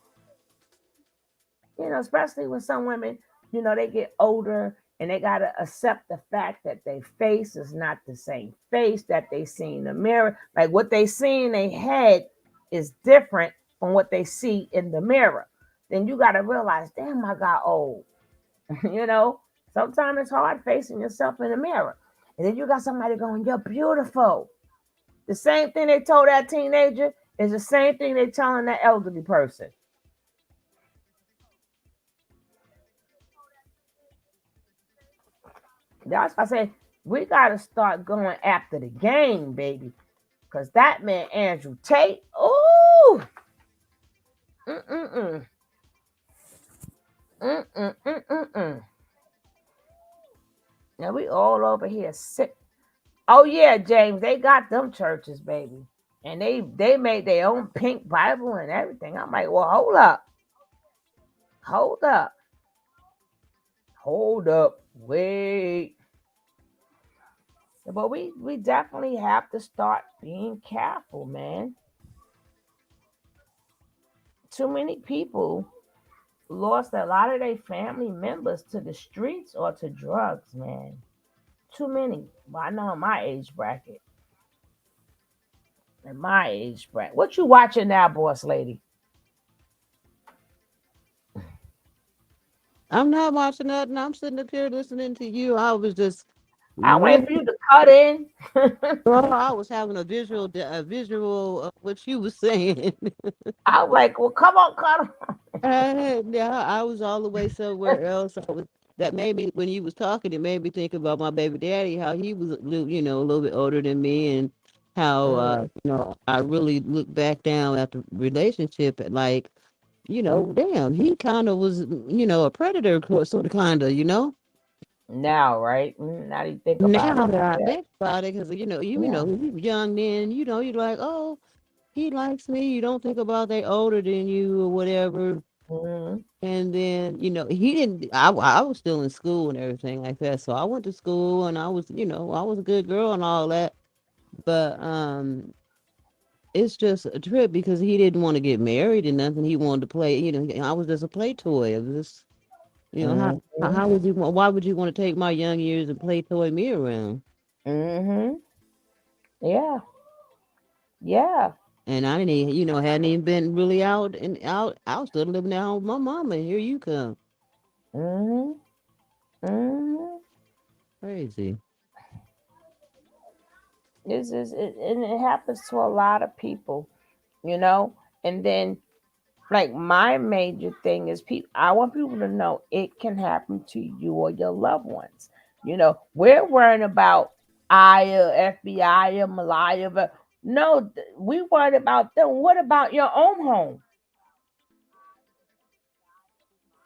Especially when some women, they get older and they got to accept the fact that their face is not the same face that they see in the mirror. Like what they see in their head is different from what they see in the mirror. Then you got to realize, damn, I got old. you know, Sometimes it's hard facing yourself in the mirror. And then you got somebody going, you're beautiful. The same thing they told that teenager is the same thing they telling that elderly person. That's why I say we got to start going after the game, baby. Because that man, Andrew Tate, ooh, mm-mm-mm, mm-mm-mm-mm-mm. Now we all over here sick. Oh, yeah, James, they got them churches, baby. And they made their own pink Bible and everything. I'm like, well, hold up, wait. But we definitely have to start being careful, man. Too many people lost a lot of their family members to the streets or to drugs, man. Too many. Well, I know in my age bracket. In my age bracket. What you watching now, boss lady? I'm not watching nothing. I'm sitting up here listening to you. I was just I wait for really, you to cut in. well, I was having a visual of what you were saying. I was like, well, come on, cut. Yeah, I was all the way somewhere else. I was that made me when you was talking, it made me think about my baby daddy, how he was, a little bit older than me, and how Mm, I really look back down at the relationship at like, damn, he kind of was, a predator, sort of, kind of. now, right? Now that you think about Now it. that I Yeah. think about it, because Yeah. you were young then, you're like, oh, he likes me. You don't think about they older than you or whatever. Mm, And then, he didn't, I was still in school and everything like that. So I went to school and I was, I was a good girl and all that. But it's just a trip because he didn't want to get married and nothing. He wanted to play, I was just a play toy. It was just, mm, how would you want, why would you want to take my young years and play toy me around? mm-hmm. Yeah. Yeah. And I didn't even, hadn't even been really out and out. I was still living at home with my mama. And here you come. Mm-hmm. Mm-hmm. Crazy. And it happens to a lot of people, you know. And then, like my major thing is, people. I want people to know it can happen to you or your loved ones. We're worrying about Aya, FBI, Malaya, but no, we worried about them. What about your own home?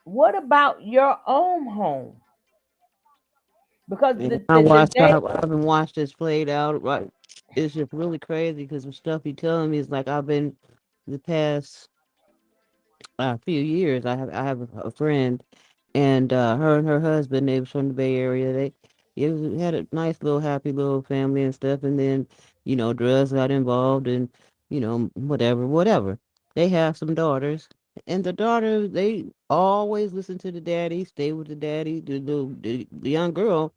What about your own home? Because And the day. I've been watched this played out. Right, it's just really crazy because the stuff he telling me is like I've been the past few years. I have a friend, and her and her husband, they was from the Bay Area. Had a nice little happy little family and stuff, and then drugs got involved and whatever. They have some daughters, and the daughters they always listen to the daddy, stay with the daddy. The young girl,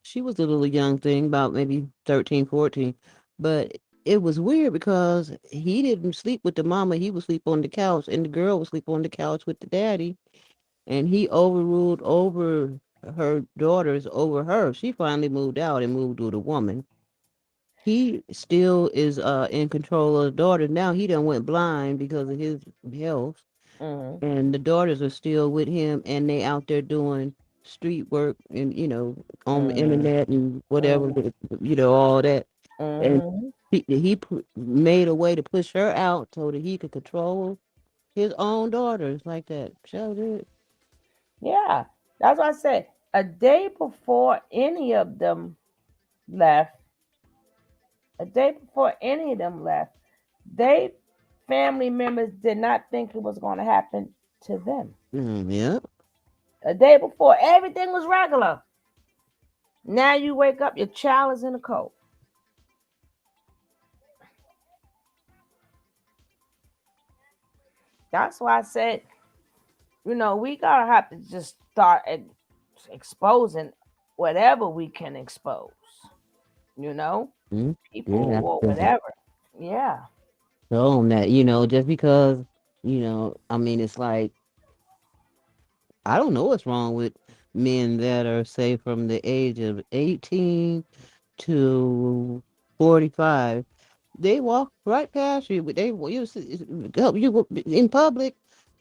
she was a little young thing, about maybe 13, 14. But it was weird because he didn't sleep with the mama. He would sleep on the couch, and the girl would sleep on the couch with the daddy. And he overruled over her daughters over her. She finally moved out and moved with a woman. He still is in control of the daughter. Now he done went blind because of his health, Mm, and the daughters are still with him, and they out there doing street work and on the mm, internet and whatever, mm, all that. And mm. he made a way to push her out so that he could control his own daughters like that. Show it. Yeah, that's what I said. A day before any of them left, A day before any of them left, they family members did not think it was going to happen to them. Yeah. A day before, everything was regular. Now you wake up, your child is in a cold. That's why I said, we gotta have to just start exposing whatever we can expose. You know, Mm-hmm. people Yeah. or whatever. Yeah. So on that, just because, I mean, it's like, I don't know what's wrong with men that are, say, from the age of 18 to 45. They walk right past you, but you in public,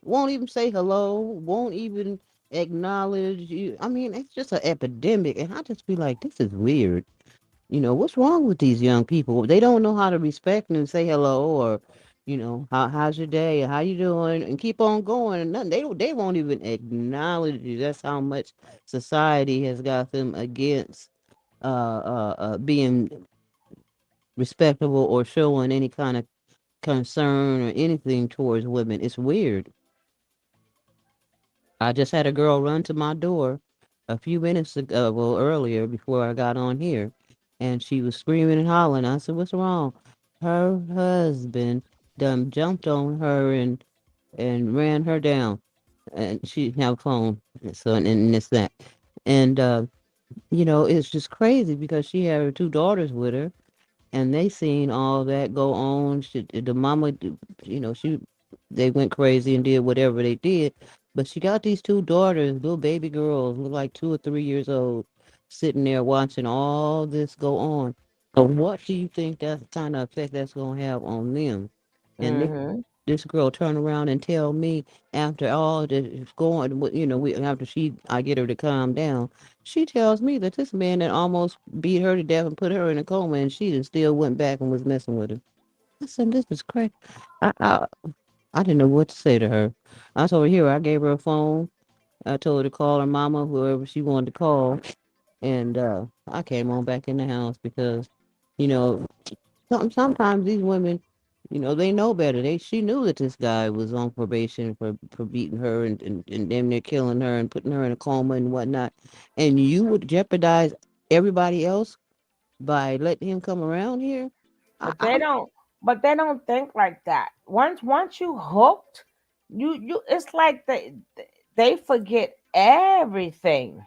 won't even say hello, won't even acknowledge you. I mean, it's just an epidemic, and I just be like, this is weird. What's wrong with these young people? They don't know how to respect and say hello, or how's your day, how you doing, and keep on going. And nothing. They won't even acknowledge you. That's how much society has got them against being respectable or showing any kind of concern or anything towards women. It's weird. I just had a girl run to my door a few minutes ago, well, earlier before I got on here, and she was screaming and hollering. I said, "What's wrong?" Her husband done jumped on her and ran her down, and she didn't have a phone. So and it's that, and it's just crazy because she had her two daughters with her, and they seen all that go on. The mama, she they went crazy and did whatever they did, but she got these two daughters, little baby girls, look like 2 or 3 years old, sitting there watching all this go on. So what do you think that's the kind of effect that's gonna have on them? And Mm-hmm. this girl turn around and tell me after all this going, after I get her to calm down, she tells me that this man that almost beat her to death and put her in a coma, and she just still went back and was messing with him. I said, "This is crazy." I, I I didn't know what to say to her. I told her, here, I gave her a phone. I told her to call her mama, whoever she wanted to call, and I came on back in the house because, you know, sometimes these women, they know better. She knew that this guy was on probation for beating her and damn near killing her and putting her in a coma and whatnot. And you would jeopardize everybody else by letting him come around here. I, But they I don't. But they don't think like that. Once you hooked, it's like they forget everything.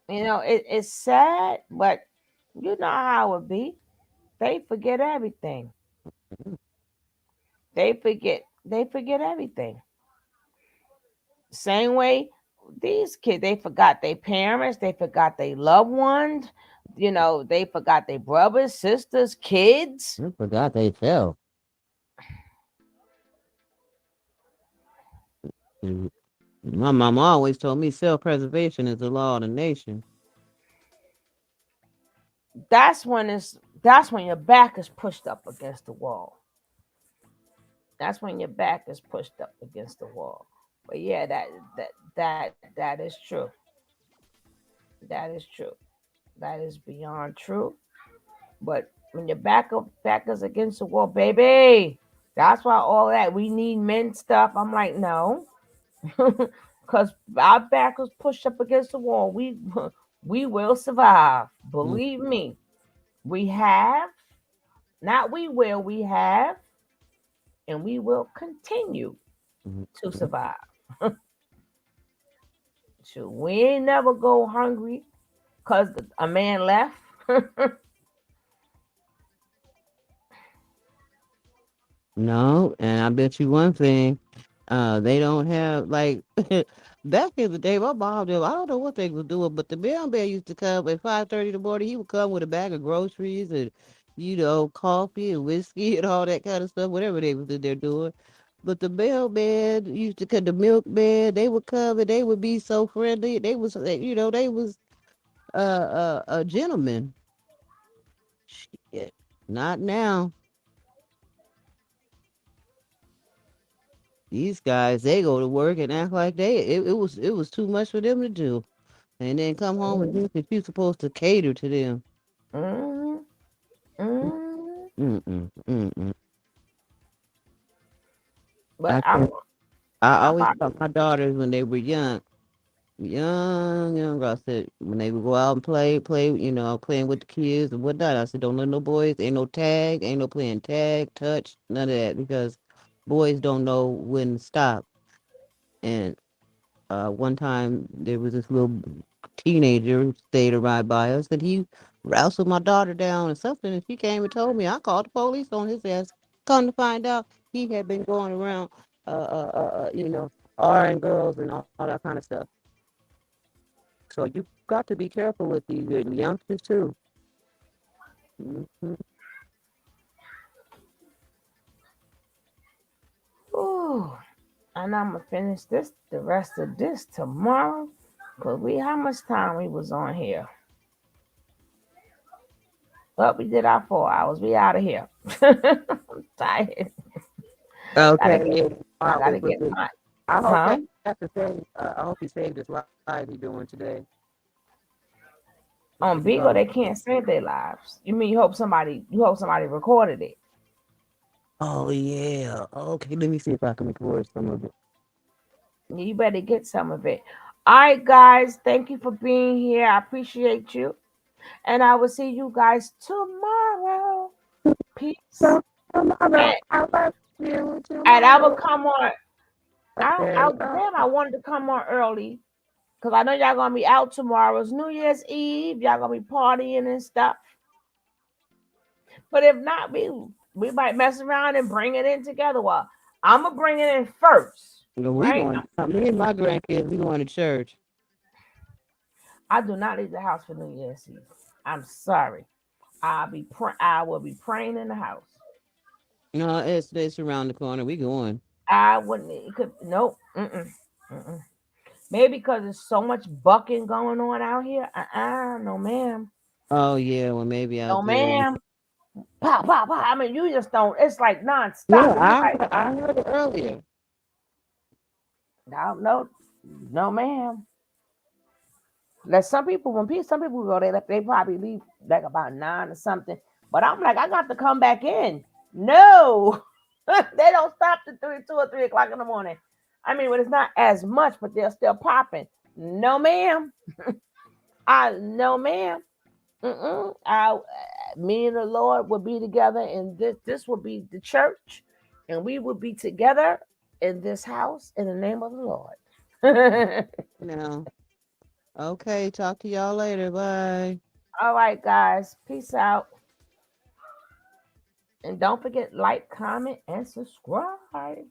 It's sad, but you know how it be. They forget everything. They forget everything. Same way these kids, they forgot their parents, they forgot their loved ones, they forgot their brothers, sisters, kids. forgot they fell. My mama always told me self-preservation is the law of the nation. That's when your back is pushed up against the wall. That's when your back is pushed up against the wall. But yeah, that is true. That is true. That is beyond true. But when your back is against the wall, baby, that's why all that we need men stuff. I'm like, no, because our back was pushed up against the wall. We will survive. Mm, Believe me, we have. Not we will. We have, and we will continue mm, to mm. survive. So we ain't never go hungry because a man left. No, and I bet you one thing, they don't have like back in the day. My mom, I don't know what they was doing, but the mailman used to come at 5:30 in the morning. He would come with a bag of groceries and coffee and whiskey and all that kind of stuff, whatever they was in there doing. But the mailman used to cut the milkman. They would come and they would be so friendly. They was a gentleman. Shit, not now. These guys, they go to work and act like it was too much for them to do, and then come home and think that you're supposed to cater to them. Mhm. But I I, can I I always probably, taught my daughters when they were young. I said when they would go out and play, playing with the kids and whatnot. I said, don't let no boys, ain't no tag, ain't no playing tag, touch, none of that because boys don't know when to stop. And one time there was this little teenager who stayed to ride by us, and he wrestled my daughter down or something, and she came and told me. I called the police on his ass. Come to find out, he had been going around, R girls and all that kind of stuff. So you got to be careful with these youngsters too. Mhm. ooh, and I'm gonna finish the rest of this tomorrow. Cause how much time we was on here? Well, we did our 4 hours. We out of here. I'm tired. Gotta Okay, get, yeah. I Wow, gotta get my, I hope huh? that that's the thing. I hope you saved this live you're doing today. On If you Beagle, are, they can't save their lives. You mean you hope somebody recorded it? oh yeah. Okay, let me see if I can record some of it. You better get some of it. All right, guys. Thank you for being here. I appreciate you. And I will see you guys tomorrow. Peace. So tomorrow, And, I love you and I will tomorrow. come on. Okay. Damn, I wanted to come on early because I know y'all gonna be out tomorrow. It's New Year's Eve. Y'all gonna be partying and stuff. But if not, we might mess around and bring it in together. Well, I'm gonna bring it in first, We right? going. Me and my grandkids, we going to church. I do not leave the house for New Year's Eve. I'm sorry. I will be praying in the house. No, it's around the corner. We going. I wouldn't. It could nope. Mm-mm. Maybe because there's so much bucking going on out here. No, ma'am. Oh yeah, well maybe No, out there. ma'am. Pow, pow, pow. I mean, you just don't. It's like Yeah, nonstop, and you're like, I heard it earlier. no, no, no, ma'am. Like some people go, they probably leave like about 9 or something. But I'm like, I got to come back in. No, they don't stop to 2 or 3 o'clock in the morning. I mean, but it's not as much, but they're still popping. No, ma'am. No, ma'am. Me and the Lord will be together, and this will be the church, and we will be together in this house in the name of the Lord. No. Okay, talk to y'all later. Bye. All right, guys. Peace out. And don't forget, like, comment, and subscribe.